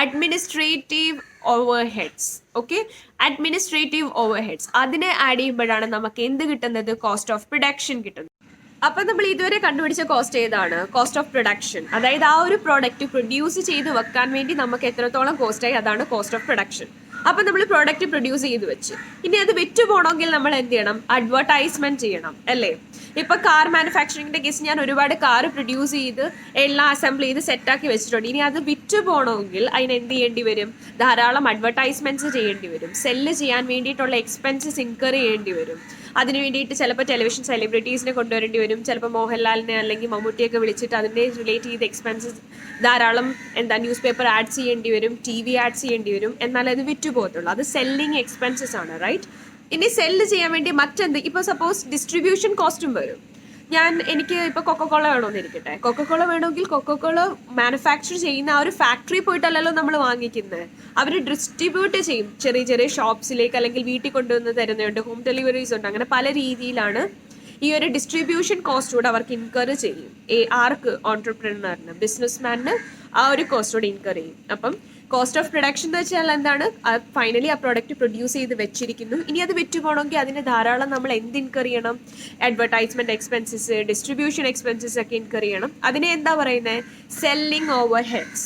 administrative over heads. Okay, administrative over heads, അതിനെ ആഡ് ചെയ്യുമ്പോഴാണ് നമുക്ക് എന്ത് കിട്ടുന്നത്? കോസ്റ്റ് ഓഫ് പ്രൊഡക്ഷൻ കിട്ടുന്നത്. അപ്പൊ നമ്മൾ ഇതുവരെ കണ്ടുപിടിച്ച കോസ്റ്റ് ഏതാണ്? Cost of production. അതായത് ആ ഒരു പ്രോഡക്റ്റ് പ്രൊഡ്യൂസ് ചെയ്ത് വെക്കാൻ വേണ്ടി നമുക്ക് എത്രത്തോളം കോസ്റ്റ് ആയി, അതാണ് കോസ്റ്റ് ഓഫ് പ്രൊഡക്ഷൻ. അപ്പൊ നമ്മൾ പ്രോഡക്റ്റ് പ്രൊഡ്യൂസ് ചെയ്ത് വെച്ച് ഇനി അത് വിറ്റ് പോകണമെങ്കിൽ നമ്മൾ എന്ത് ചെയ്യണം? അഡ്വർടൈസ്മെന്റ് ചെയ്യണം, അല്ലേ? ഇപ്പൊ കാർ മാനുഫാക്ചറിങ്ങിന്റെ കേസ്, ഞാൻ ഒരുപാട് കാർ പ്രൊഡ്യൂസ് ചെയ്ത് എല്ലാം അസംബിൾ ചെയ്ത് സെറ്റാക്കി വെച്ചിട്ടുണ്ട്. ഇനി അത് വിറ്റ് പോകണമെങ്കിൽ അതിന് എന്ത് ചെയ്യേണ്ടി വരും? ധാരാളം അഡ്വർടൈസ്മെന്റ്സ് ചെയ്യേണ്ടി വരും. സെല്ല് ചെയ്യാൻ വേണ്ടിയിട്ടുള്ള എക്സ്പെൻസസ് ഇൻകർ ചെയ്യേണ്ടി വരും. അതിന് വേണ്ടിയിട്ട് ചിലപ്പോൾ ടെലിവിഷൻ സെലിബ്രിറ്റീസിനെ കൊണ്ടുവരേണ്ടി വരും. ചിലപ്പോൾ മോഹൻലാലിനെ അല്ലെങ്കിൽ മമ്മൂട്ടിയൊക്കെ വിളിച്ചിട്ട് അതിനെ റിലേറ്റ് ചെയ്ത എക്സ്പെൻസസ് ധാരാളം ന്യൂസ് പേപ്പർ ആഡ്സ് ചെയ്യേണ്ടി വരും, TV ആഡ്സ് ചെയ്യേണ്ടി വരും. എന്നാലേ അത് വിറ്റ് പോകത്തുള്ളൂ. അത് സെല്ലിങ് എക്സ്പെൻസസ് ആണ്, റൈറ്റ്? ഇനി സെല്ല് ചെയ്യാൻ വേണ്ടി മറ്റെന്ത്? ഇപ്പോൾ സപ്പോസ് ഡിസ്ട്രിബ്യൂഷൻ കോസ്റ്റും വരും. എനിക്ക് ഇപ്പോൾ കൊക്കക്കോള വേണമെന്നിരിക്കട്ടെ. കൊക്കക്കോള വേണമെങ്കിൽ കൊക്കക്കോള മാനുഫാക്ചർ ചെയ്യുന്ന ആ ഒരു ഫാക്ടറി പോയിട്ടല്ലല്ലോ നമ്മൾ വാങ്ങിക്കുന്നത്. അവർ ഡിസ്ട്രിബ്യൂട്ട് ചെയ്യും ചെറിയ ചെറിയ ഷോപ്സിലേക്ക്, അല്ലെങ്കിൽ വീട്ടിൽ കൊണ്ടുവന്ന് തരുന്നുണ്ട്, ഹോം ഡെലിവറീസ് ഉണ്ട്. അങ്ങനെ പല രീതിയിലാണ് ഈ ഒരു ഡിസ്ട്രിബ്യൂഷൻ കോസ്റ്റ് കൂടെ അവർക്ക് ഇൻകർ ചെയ്യും. ആർക്ക്? ഓൺടർപ്രണറിന്, ബിസിനസ്മാനിന് ആ ഒരു കോസ്റ്റ് കൂടെ ഇൻകർ ചെയ്യും. അപ്പം കോസ്റ്റ് ഓഫ് പ്രൊഡക്ഷൻ എന്ന് വെച്ചാൽ എന്താണ്? ഫൈനലി ആ പ്രോഡക്റ്റ് പ്രൊഡ്യൂസ് ചെയ്ത് വെച്ചിരിക്കുന്നു. ഇനി അത് വിറ്റ് പോകണമെങ്കിൽ അതിന് ധാരാളം നമ്മൾ എന്ത് ഇൻകർ ചെയ്യണം? അഡ്വർടൈസ്മെന്റ് എക്സ്പെൻസസ്, ഡിസ്ട്രിബ്യൂഷൻ എക്സ്പെൻസസ് ഒക്കെ ഇൻകർ ചെയ്യണം. അതിനെ എന്താ പറയുന്നത്? Selling over heads.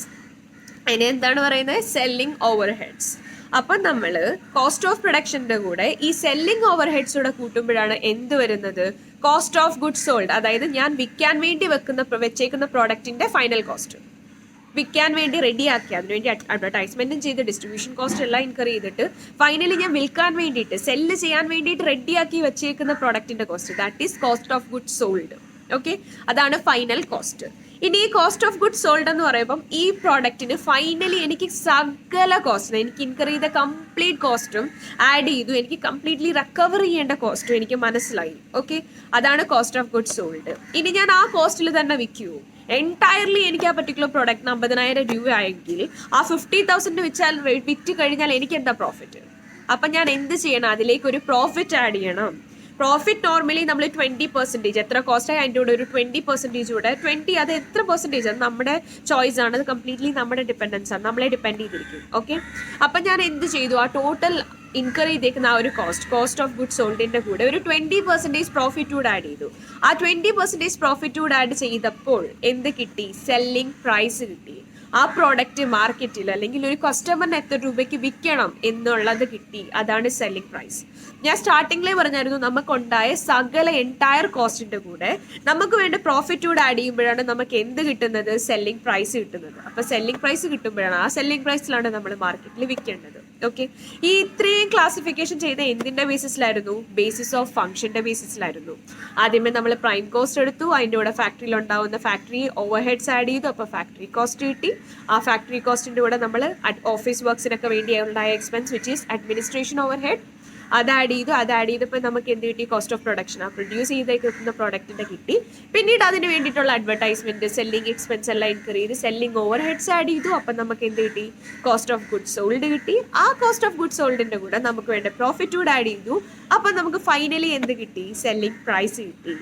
അതിനെ എന്താണ് പറയുന്നത്? Selling over heads. അപ്പം നമ്മൾ കോസ്റ്റ് ഓഫ് പ്രൊഡക്ഷൻ്റെ കൂടെ ഈ സെല്ലിംഗ് ഓവർ ഹെഡ്സ് കൂടെ കൂട്ടുമ്പോഴാണ് എന്ത് വരുന്നത്? Cost of goods sold. അതായത് ഞാൻ വിൽക്കാൻ വേണ്ടി വെച്ചേക്കുന്ന പ്രോഡക്റ്റിന്റെ ഫൈനൽ കോസ്റ്റ്, വിൽക്കാൻ വേണ്ടി റെഡിയാക്കി അതിനുവേണ്ടി അഡ്വർടൈസ്മെന്റും ചെയ്ത് ഡിസ്ട്രിബ്യൂഷൻ കോസ്റ്റ് എല്ലാം ഇൻകർ ചെയ്തിട്ട് ഫൈനലി ഞാൻ വിൽക്കാൻ വേണ്ടിയിട്ട് സെല്ല് ചെയ്യാൻ വേണ്ടിയിട്ട് റെഡിയാക്കി വെച്ചേക്കുന്ന പ്രോഡക്റ്റിന്റെ cost, that is cost of goods sold. Okay, അതാണ് ഫൈനൽ കോസ്റ്റ്. ഇനി ഈ കോസ്റ്റ് ഓഫ് ഗുഡ്സ് സോൾഡ് എന്ന് പറയുമ്പം ഈ പ്രോഡക്റ്റിന് ഫൈനലി എനിക്ക് സകല കോസ്റ്റും, എനിക്ക് ഇൻകർ ചെയ്ത കംപ്ലീറ്റ് കോസ്റ്റും ആഡ് ചെയ്തു, എനിക്ക് കംപ്ലീറ്റ്ലി റിക്കവർ ചെയ്യേണ്ട കോസ്റ്റും എനിക്ക് മനസ്സിലായി. ഓക്കെ, അതാണ് കോസ്റ്റ് ഓഫ് ഗുഡ്സ് സോൾഡ്. ഇനി ഞാൻ ആ കോസ്റ്റിൽ തന്നെ വിൽക്കുമോ? എൻറ്റയർലി എനിക്ക് ആ പർട്ടിക്കുലർ പ്രോഡക്റ്റിന് 50,000 രൂപ ആയെങ്കിൽ ആ 50,000 വെച്ചാൽ വിറ്റ് കഴിഞ്ഞാൽ എനിക്ക് എന്താ പ്രോഫിറ്റ്? അപ്പം ഞാൻ എന്ത് ചെയ്യണം? അതിലേക്ക് ഒരു പ്രോഫിറ്റ് ആഡ് ചെയ്യണം. പ്രോഫിറ്റ് നോർമലി നമ്മൾ 20%, എത്ര കോസ്റ്റായി അതിൻ്റെ കൂടെ ഒരു 20% കൂടെ, 20 അത് എത്ര പെർസെൻറ്റേജ് അത് നമ്മുടെ ചോയ്സ് ആണ്, അത് കംപ്ലീറ്റ്ലി നമ്മുടെ ഡിപ്പെൻഡൻസ് ആണ്, നമ്മളെ ഡിപ്പെൻഡ് ചെയ്തിരിക്കും. ഓക്കെ, അപ്പം ഞാൻ എന്ത് ചെയ്തു? ആ ടോട്ടൽ ഇൻകർ ചെയ്തേക്കുന്ന ആ ഒരു കോസ്റ്റ് ഓഫ് ഗുഡ്സ് സോൾഡിൻ്റെ കൂടെ ഒരു 20% പ്രോഫിറ്റ് കൂടെ ആഡ് ചെയ്തു. ആ 20% പ്രോഫിറ്റ് കൂടെ ആഡ് ചെയ്തപ്പോൾ എന്ത് കിട്ടി? സെല്ലിംഗ് പ്രൈസ് കിട്ടി. ആ പ്രോഡക്റ്റ് മാർക്കറ്റിൽ അല്ലെങ്കിൽ ഒരു കസ്റ്റമറിന് എത്ര രൂപയ്ക്ക് വിൽക്കണം എന്നുള്ളത് കിട്ടി. അതാണ് സെല്ലിംഗ് പ്രൈസ്. ഞാൻ സ്റ്റാർട്ടിങ്ങിലേ പറഞ്ഞായിരുന്നു, നമുക്കുണ്ടായ സകല എൻറ്റയർ കോസ്റ്റിൻ്റെ കൂടെ നമുക്ക് വേണ്ട പ്രോഫിറ്റ് കൂടെ ആഡ് ചെയ്യുമ്പോഴാണ് നമുക്ക് എന്ത് കിട്ടുന്നത്? സെല്ലിംഗ് പ്രൈസ് കിട്ടുന്നത്. അപ്പോൾ സെല്ലിംഗ് പ്രൈസ് കിട്ടുമ്പോഴാണ്, ആ സെല്ലിംഗ് പ്രൈസിലാണ് നമ്മൾ മാർക്കറ്റിൽ വിൽക്കേണ്ടത്. ഓക്കെ, ഈ ഇത്രയും ക്ലാസിഫിക്കേഷൻ ചെയ്ത എന്തിന്റെ ബേസിസിലായിരുന്നു? ബേസിസ് ഓഫ് ഫംഗ്ഷന്റെ ബേസിസിലായിരുന്നു. ആദ്യമേ നമ്മൾ പ്രൈം കോസ്റ്റ് എടുത്തു, അതിൻ്റെ കൂടെ ഫാക്ടറിയിൽ ഉണ്ടാവുന്ന ഫാക്ടറി ഓവർ ഹെഡ്സ് ആഡ് ചെയ്തു, അപ്പോൾ ഫാക്ടറി കോസ്റ്റ് കിട്ടി. ആ ഫാക്ടറി കോസ്റ്റിന്റെ കൂടെ നമ്മൾ ഓഫീസ് വർക്ക്സിനൊക്കെ വേണ്ടി ഉണ്ടായ expense which is administration over head, അത് ആഡ് ചെയ്തപ്പോൾ നമുക്ക് എന്ത് കിട്ടി? Cost of production. ആ പ്രൊഡ്യൂസ് ചെയ്ത് കിട്ടുന്ന പ്രോഡക്റ്റിന്റെ കിട്ടി. പിന്നീട് അതിന് വേണ്ടിയിട്ടുള്ള അഡ്വർടൈസ്മെന്റ്, സെല്ലിംഗ് എക്സ്പെൻസ് എല്ലാം ഇൻക്രീ ചെയ്ത് സെല്ലിംഗ് ഓവർ ഹെഡ്സ് ആഡ് ചെയ്തു. അപ്പം നമുക്ക് എന്ത് കിട്ടി? കോസ്റ്റ് ഓഫ് ഗുഡ്സ് സോൾഡ് കിട്ടി. ആ കോസ്റ്റ് ഓഫ് ഗുഡ്സ് സോൾഡിന്റെ കൂടെ നമുക്ക് വേണ്ട പ്രോഫിറ്റ് കൂടെ ആഡ് ചെയ്തു. അപ്പം നമുക്ക് ഫൈനലി എന്ത് കിട്ടി? സെല്ലിംഗ് പ്രൈസ് കിട്ടി.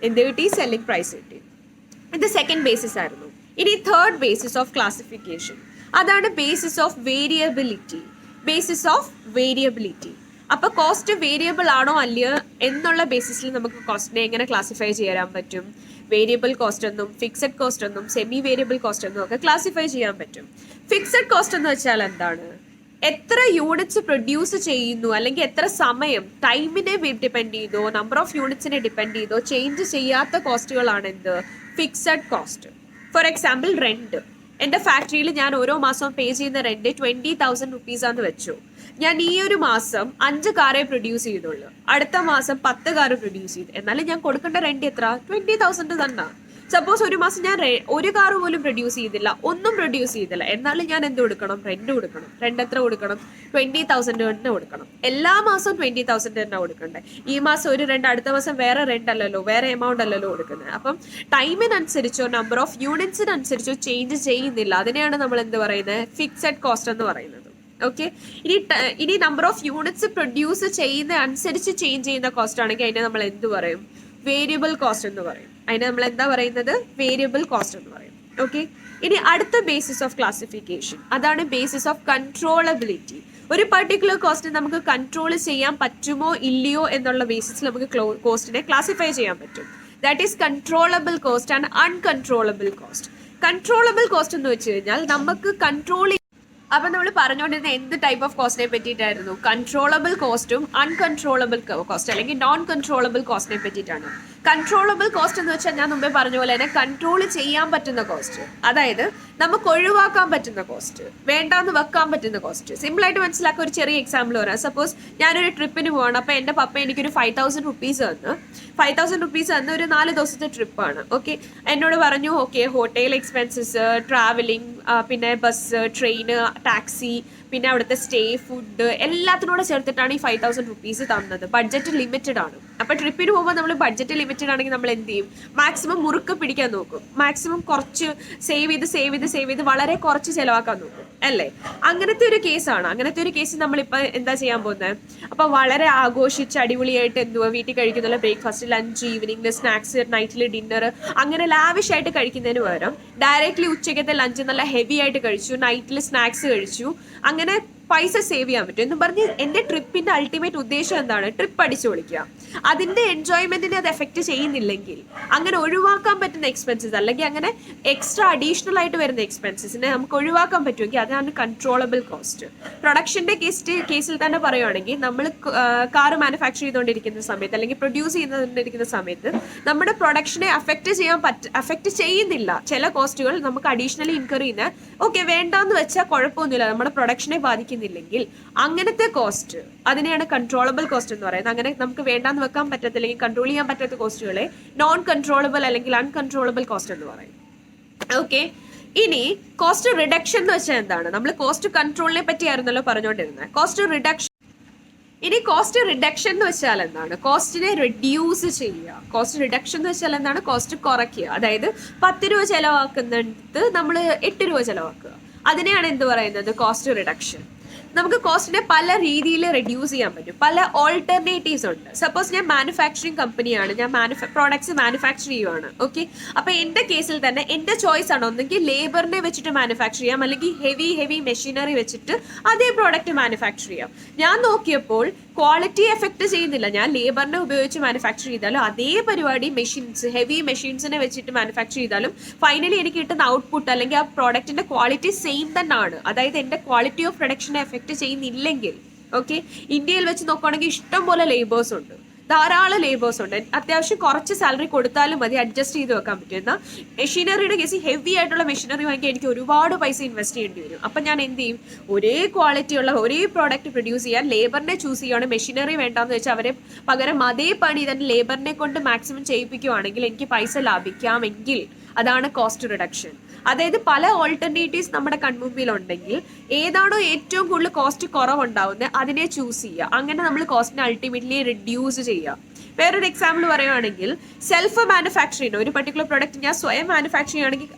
എന്ത് കിട്ടി? സെല്ലിംഗ് പ്രൈസ് കിട്ടി. ഇത് സെക്കൻഡ് ബേസിസ് ആയിരുന്നു. ഇനി തേർഡ് ബേസിസ് ഓഫ് ക്ലാസിഫിക്കേഷൻ, അതാണ് basis of variability. Basis of variability. അപ്പൊ കോസ്റ്റ് വേരിയബിൾ ആണോ അല്ലയോ എന്നുള്ള ബേസിസിൽ നമുക്ക് കോസ്റ്റിനെ എങ്ങനെ ക്ലാസിഫൈ ചെയ്യാൻ പറ്റും? വേരിയബിൾ കോസ്റ്റ് എന്നും ഫിക്സഡ് കോസ്റ്റ് എന്നും സെമി വേരിയബിൾ കോസ്റ്റ് എന്നും ഒക്കെ ക്ലാസിഫൈ ചെയ്യാൻ പറ്റും. ഫിക്സഡ് കോസ്റ്റ് എന്ന് വെച്ചാൽ എന്താണ്? എത്ര യൂണിറ്റ്സ് പ്രൊഡ്യൂസ് ചെയ്യുന്നു, അല്ലെങ്കിൽ എത്ര സമയം, ടൈമിനെ ഡിപ്പെൻഡ് ചെയ്തോ നമ്പർ ഓഫ് യൂണിറ്റ്സിനെ ഡിപ്പെൻഡ് ചെയ്തോ ചേഞ്ച് ചെയ്യാത്ത കോസ്റ്റുകളാണ് എന്ത്? Fixed cost. For example rent. എൻ്റെ ഫാക്ടറിയിൽ ഞാൻ ഓരോ മാസവും പേ ചെയ്യുന്ന റെന്റ് 20,000 rupees ആണെന്ന് വെച്ചു. ഞാൻ ഈ ഒരു മാസം 5 കാറേ പ്രൊഡ്യൂസ് ചെയ്തുള്ളൂ, അടുത്ത മാസം 10 കാറ് പ്രൊഡ്യൂസ് ചെയ്തു, എന്നാലും ഞാൻ കൊടുക്കേണ്ട റെന്റ് എത്ര? 20,000 തന്നെ. സപ്പോസ് ഒരു മാസം ഞാൻ ഒരു കാറ് പോലും പ്രൊഡ്യൂസ് ചെയ്തില്ല, ഒന്നും പ്രൊഡ്യൂസ് ചെയ്തില്ല, എന്നാലും ഞാൻ എന്ത് കൊടുക്കണം? റെന്റ് കൊടുക്കണം. റെന്റ് എത്ര കൊടുക്കണം? 20,000 തന്നെ കൊടുക്കണം. എല്ലാ മാസവും 20,000 തന്നെ കൊടുക്കണ്ടേ? ഈ മാസം ഒരു റെന്റ്, അടുത്ത മാസം വേറെ റെന്റ് അല്ലല്ലോ, വേറെ എമൗണ്ട് അല്ലല്ലോ കൊടുക്കുന്നത്. അപ്പം ടൈമിനനുസരിച്ചോ നമ്പർ ഓഫ് യൂണിറ്റ്സിനനുസരിച്ചോ ചേഞ്ച് ചെയ്യുന്നില്ല. അതിനെയാണ് നമ്മൾ എന്ത് പറയുന്നത്? ഫിക്സഡ് കോസ്റ്റ് എന്ന് പറയുന്നത്. ഓക്കെ, ഇനി നമ്പർ ഓഫ് യൂണിറ്റ്സ് പ്രൊഡ്യൂസ് ചെയ്യുന്ന അനുസരിച്ച് ചേഞ്ച് ചെയ്യുന്ന കോസ്റ്റ് ആണെങ്കിൽ അതിനെ നമ്മൾ എന്ത് പറയും? വേരിയബിൾ കോസ്റ്റ് എന്ന് പറയും. അതിനെ നമ്മൾ എന്താ പറയുന്നത്? വേരിയബിൾ കോസ്റ്റ് എന്ന് പറയും. ഓക്കെ, ഇനി അടുത്ത ബേസിസ് ഓഫ് ക്ലാസിഫിക്കേഷൻ, അതാണ് ബേസിസ് ഓഫ് കൺട്രോളബിലിറ്റി. ഒരു പർട്ടിക്കുലർ കോസ്റ്റ് നമുക്ക് കൺട്രോൾ ചെയ്യാൻ പറ്റുമോ ഇല്ലയോ എന്നുള്ള ബേസിസിൽ നമുക്ക് കോസ്റ്റിനെ ക്ലാസിഫൈ ചെയ്യാൻ പറ്റും. That is controllable cost and uncontrollable cost. Controllable cost എന്ന് വെച്ച് കഴിഞ്ഞാൽ നമുക്ക് കൺട്രോൾ. അപ്പം നമ്മൾ പറഞ്ഞുകൊണ്ടിരുന്ന എന്ത് ടൈപ്പ് ഓഫ് കോസ്റ്റിനെ പറ്റിയിട്ടായിരുന്നു? കൺട്രോളബിൾ കോസ്റ്റും അൺകൺട്രോളബിൾ കോസ്റ്റ് അല്ലെങ്കിൽ നോൺ കൺട്രോളബിൾ കോസ്റ്റിനെ പറ്റിയിട്ടാണ്. കൺട്രോളബിൾ കോസ്റ്റ് എന്ന് വെച്ചാൽ ഞാൻ മുമ്പേ പറഞ്ഞ പോലെ തന്നെ കൺട്രോൾ ചെയ്യാൻ പറ്റുന്ന കോസ്റ്റ്, അതായത് നമുക്ക് ഒഴിവാക്കാൻ പറ്റുന്ന കോസ്റ്റ്, വേണ്ടാന്ന് വെക്കാൻ പറ്റുന്ന കോസ്റ്റ്. സിമ്പിളായിട്ട് മനസ്സിലാക്കാൻ ഒരു ചെറിയ എക്സാമ്പിൾ പറയാം. സപ്പോസ് ഞാനൊരു ട്രിപ്പിന് പോവാണ്, അപ്പോൾ എൻ്റെ പപ്പ എനിക്കൊരു 5,000 rupees തന്നു. 5,000 rupees തന്ന് ഒരു 4 ദിവസത്തെ ട്രിപ്പാണ്. ഓക്കെ, എന്നോട് പറഞ്ഞു ഓക്കെ ഹോട്ടൽ എക്സ്പെൻസസ്, ട്രാവലിംഗ്, പിന്നെ ബസ്, ട്രെയിന്, ടാക്സി, പിന്നെ അവിടുത്തെ സ്റ്റേ, ഫുഡ് എല്ലാത്തിനോട് ചേർത്തിട്ടാണ് ഈ 5,000 rupees തന്നത്. ബഡ്ജറ്റ് ലിമിറ്റഡ് ആണ്. അപ്പോൾ ട്രിപ്പിന് പോകുമ്പോൾ നമ്മൾ ബഡ്ജറ്റ് ലിമിറ്റഡ് ആണെങ്കിൽ നമ്മൾ എന്ത് ചെയ്യും? മാക്സിമം മുറുക്കെ പിടിക്കാൻ നോക്കും. മാക്സിമം കുറച്ച് സേവ് ചെയ്ത് വളരെ കുറച്ച് ചിലവാക്കാൻ നോക്കും, അല്ലേ? അങ്ങനത്തെ ഒരു കേസാണ്. അങ്ങനത്തെ ഒരു കേസ് നമ്മളിപ്പോൾ എന്താ ചെയ്യാൻ പോകുന്നത്? അപ്പോൾ വളരെ ആഘോഷിച്ച് അടിപൊളിയായിട്ട് എന്തുവാ വീട്ടിൽ കഴിക്കുന്നുള്ള ബ്രേക്ക്ഫാസ്റ്റ്, ലഞ്ച്, ഈവനിങ്ങിൽ സ്നാക്സ്, നൈറ്റിൽ ഡിന്നർ, അങ്ങനെ ലാവിഷ് ആയിട്ട് കഴിക്കുന്നതിന് പകരം ഡയറക്റ്റ്ലി ഉച്ചയ്ക്കത്തെ ലഞ്ച് നല്ല ഹെവി ആയിട്ട് കഴിച്ചു, നൈറ്റിൽ സ്നാക്സ് കഴിച്ചു, അങ്ങനെ പൈസ സേവ് ചെയ്യാൻ പറ്റും എന്ന് പറഞ്ഞ് എൻ്റെ ട്രിപ്പിന്റെ അൾട്ടിമേറ്റ് ഉദ്ദേശം എന്താണ്? ട്രിപ്പ് അടിച്ചു പൊളിക്കുക. അതിന്റെ എൻജോയ്മെന്റിനെ അത് എഫക്ട് ചെയ്യുന്നില്ലെങ്കിൽ അങ്ങനെ ഒഴിവാക്കാൻ പറ്റുന്ന എക്സ്പെൻസസ്, അല്ലെങ്കിൽ അങ്ങനെ എക്സ്ട്രാ അഡീഷണൽ ആയിട്ട് വരുന്ന എക്സ്പെൻസസിനെ നമുക്ക് ഒഴിവാക്കാൻ പറ്റുമെങ്കിൽ അതാണ് കൺട്രോളബിൾ കോസ്റ്റ്. പ്രൊഡക്ഷന്റെ കേസിൽ തന്നെ പറയുവാണെങ്കിൽ നമ്മൾ കാർ മാനുഫാക്ചർ ചെയ്തുകൊണ്ടിരിക്കുന്ന സമയത്ത് അല്ലെങ്കിൽ പ്രൊഡ്യൂസ് ചെയ്തുകൊണ്ടിരിക്കുന്ന സമയത്ത് നമ്മുടെ പ്രൊഡക്ഷനെ അഫക്റ്റ് ചെയ്യുന്നില്ല ചില കോസ്റ്റുകൾ നമുക്ക് അഡീഷണലി ഇൻകർ ചെയ്യുന്ന. ഓക്കെ, വേണ്ടാന്ന് വെച്ചാൽ കുഴപ്പമൊന്നുമില്ല, നമ്മുടെ പ്രൊഡക്ഷനെ ബാധിക്കുന്നില്ലെങ്കിൽ അങ്ങനത്തെ കോസ്റ്റ്, അതിനെയാണ് കൺട്രോളബിൾ കോസ്റ്റ് എന്ന് പറയുന്നത്. അങ്ങനെ നമുക്ക് വേണ്ടാന്ന് വെക്കാൻ പറ്റത്തില്ലെങ്കിൽ കൺട്രോൾ ചെയ്യാൻ പറ്റാത്ത കോസ്റ്റുകളെ നോൺ കൺട്രോളബിൾ അല്ലെങ്കിൽ അൺകൺട്രോളബിൾ കോസ്റ്റ് എന്ന് പറയും. ഓക്കെ, ഇനി കോസ്റ്റ് റിഡക്ഷൻ എന്ന് വെച്ചാൽ എന്താണ്? നമ്മൾ കോസ്റ്റ് കൺട്രോളിനെ പറ്റിയായിരുന്നല്ലോ പറഞ്ഞുകൊണ്ടിരുന്നത്. കോസ്റ്റ് റിഡക്ഷൻ എന്ന് വെച്ചാൽ എന്താണ്? കോസ്റ്റിനെ റിഡ്യൂസ് ചെയ്യുക. കോസ്റ്റ് റിഡക്ഷൻ എന്ന് വെച്ചാൽ എന്താണ്? കോസ്റ്റ് കുറയ്ക്കുക. അതായത് 10 രൂപ ചിലവാക്കുന്നിടത്ത് നമ്മൾ 8 രൂപ ചിലവാക്കുക. അതിനെയാണ് എന്ത് പറയുന്നത്? Cost reduction. നമുക്ക് കോസ്റ്റിനെ പല രീതിയിൽ റെഡ്യൂസ് ചെയ്യാൻ പറ്റും. പല ഓൾട്ടർനേറ്റീവ്സ് ഉണ്ട്. സപ്പോസ് ഞാൻ മാനുഫാക്ചറിങ് കമ്പനിയാണ്, ഞാൻ പ്രോഡക്ട്സ് മാനുഫാക്ചർ ചെയ്യുവാണ്. ഓക്കെ, അപ്പോൾ എൻ്റെ കേസിൽ തന്നെ എൻ്റെ ചോയ്സ് ആണ്, ഒന്നെങ്കിൽ ലേബറിനെ വെച്ചിട്ട് മാനുഫാക്ചർ ചെയ്യാം, അല്ലെങ്കിൽ ഹെവി മെഷീനറി വെച്ചിട്ട് അതേ പ്രോഡക്റ്റ് മാനുഫാക്ചർ ചെയ്യാം. ഞാൻ നോക്കിയപ്പോൾ ക്വാളിറ്റി എഫക്ട് ചെയ്യുന്നില്ല. ഞാൻ ലേബറിനെ ഉപയോഗിച്ച് മാനുഫാക്ചർ ചെയ്താലും അതേ പരിപാടി ഹെവി മെഷീൻസിനെ വെച്ചിട്ട് മാനുഫാക്ചർ ചെയ്താലും ഫൈനലി എനിക്ക് കിട്ടുന്ന ഔട്ട്പുട്ട് അല്ലെങ്കിൽ ആ പ്രോഡക്റ്റിന്റെ ക്വാളിറ്റി സെയിം തന്നെയാണ്. അതായത് എൻ്റെ ക്വാളിറ്റി ഓഫ് പ്രൊഡക്ഷനെ എഫക്ട് ചെയ്യുന്നില്ലെങ്കിൽ, ഓക്കെ, ഇന്ത്യയിൽ വെച്ച് നോക്കുകയാണെങ്കിൽ ഇഷ്ടം പോലെ ലേബേഴ്സ് ഉണ്ട്. ധാരാളം ലേബേഴ്സ് ഉണ്ട്, അത്യാവശ്യം കുറച്ച് സാലറി കൊടുത്താലും മതി, അഡ്ജസ്റ്റ് ചെയ്ത് വെക്കാൻ പറ്റും. എന്നാൽ മെഷീനറിയുടെ കേസ് ഹെവി ആയിട്ടുള്ള മെഷീനറി വാങ്ങിക്കാൻ എനിക്ക് ഒരുപാട് പൈസ ഇൻവെസ്റ്റ് ചെയ്യേണ്ടി വരും. അപ്പം ഞാൻ എന്ത് ചെയ്യും, ഒരേ ക്വാളിറ്റിയുള്ള ഒരേ പ്രോഡക്റ്റ് പ്രൊഡ്യൂസ് ചെയ്യാൻ ലേബറിനെ ചൂസ് ചെയ്യുകയാണ്, മെഷീനറി വേണ്ടാന്ന് വെച്ചാൽ അവരെ പകരം അതേ പണി തന്നെ ലേബറിനെ കൊണ്ട് മാക്സിമം ചെയ്യിപ്പിക്കുകയാണെങ്കിൽ എനിക്ക് പൈസ ലാഭിക്കാമെങ്കിൽ അതാണ് കോസ്റ്റ് റിഡക്ഷൻ. അതായത് പല ഓൾട്ടർനേറ്റീവ്സ് നമ്മുടെ കൺമുമ്പിൽ ഉണ്ടെങ്കിൽ ഏതാണോ ഏറ്റവും കൂടുതൽ കോസ്റ്റ് കുറവുണ്ടാവുന്നത് അതിനെ ചൂസ് ചെയ്യുക. അങ്ങനെ നമ്മൾ കോസ്റ്റിനെ അൾട്ടിമേറ്റ്ലി റിഡ്യൂസ് ചെയ്യുക. വേറൊരു എക്സാമ്പിൾ പറയുകയാണെങ്കിൽ സെൽഫ് മാനുഫാക്ചറിങ് ഒരു പർട്ടിക്കുലർ പ്രൊഡക്റ്റ് ഞാൻ സ്വയം മാനുഫാക്ചർ ചെയ്യുകയാണെങ്കിൽ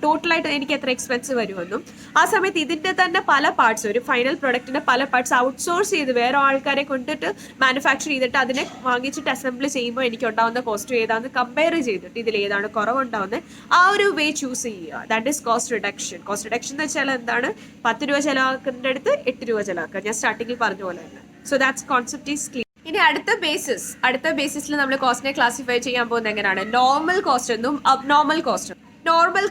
ടോട്ടലായിട്ട് എനിക്ക് എത്ര എക്സ്പെൻസ് വരുമെന്നും ആ സമയത്ത് ഇതിൻ്റെ തന്നെ പല പാർട്സ്, ഒരു ഫൈനൽ പ്രൊഡക്റ്റിൻ്റെ പല പാർട്സ് ഔട്ട്സോഴ്സ് ചെയ്ത് വേറെ ആൾക്കാരെ കൊണ്ടിട്ട് മാനുഫാക്ചർ ചെയ്തിട്ട് അതിനെ വാങ്ങിച്ചിട്ട് അസംബിൾ ചെയ്യുമ്പോൾ എനിക്ക് ഉണ്ടാകുന്ന കോസ്റ്റ് ഏതാണെന്ന് കമ്പയർ ചെയ്തിട്ട് ഇതിൽ ഏതാണ് കുറവുണ്ടാവുന്നത് ആ ഒരു വേ ചൂസ് ചെയ്യുക. That is cost reduction. Cost reduction എന്ന് വെച്ചാൽ എന്താണ്, 10 രൂപ ചിലവാക്കുന്നതിൻ്റെ അടുത്ത് 8 രൂപ ചിലവാക്കുക. ഞാൻ സ്റ്റാർട്ടിങ്ങിൽ പറഞ്ഞ പോലെ തന്നെ. So that's concept is clear. ഇനി അടുത്ത ബേസിസിൽ നമ്മൾ കോസ്റ്റിനെ ക്ലാസിഫൈ ചെയ്യാൻ പോകുന്നത് എങ്ങനെയാണ്, നോർമൽ കോസ്റ്റ് എന്നും അബ്നോർമൽ കോസ്റ്റ്. നോർമൽ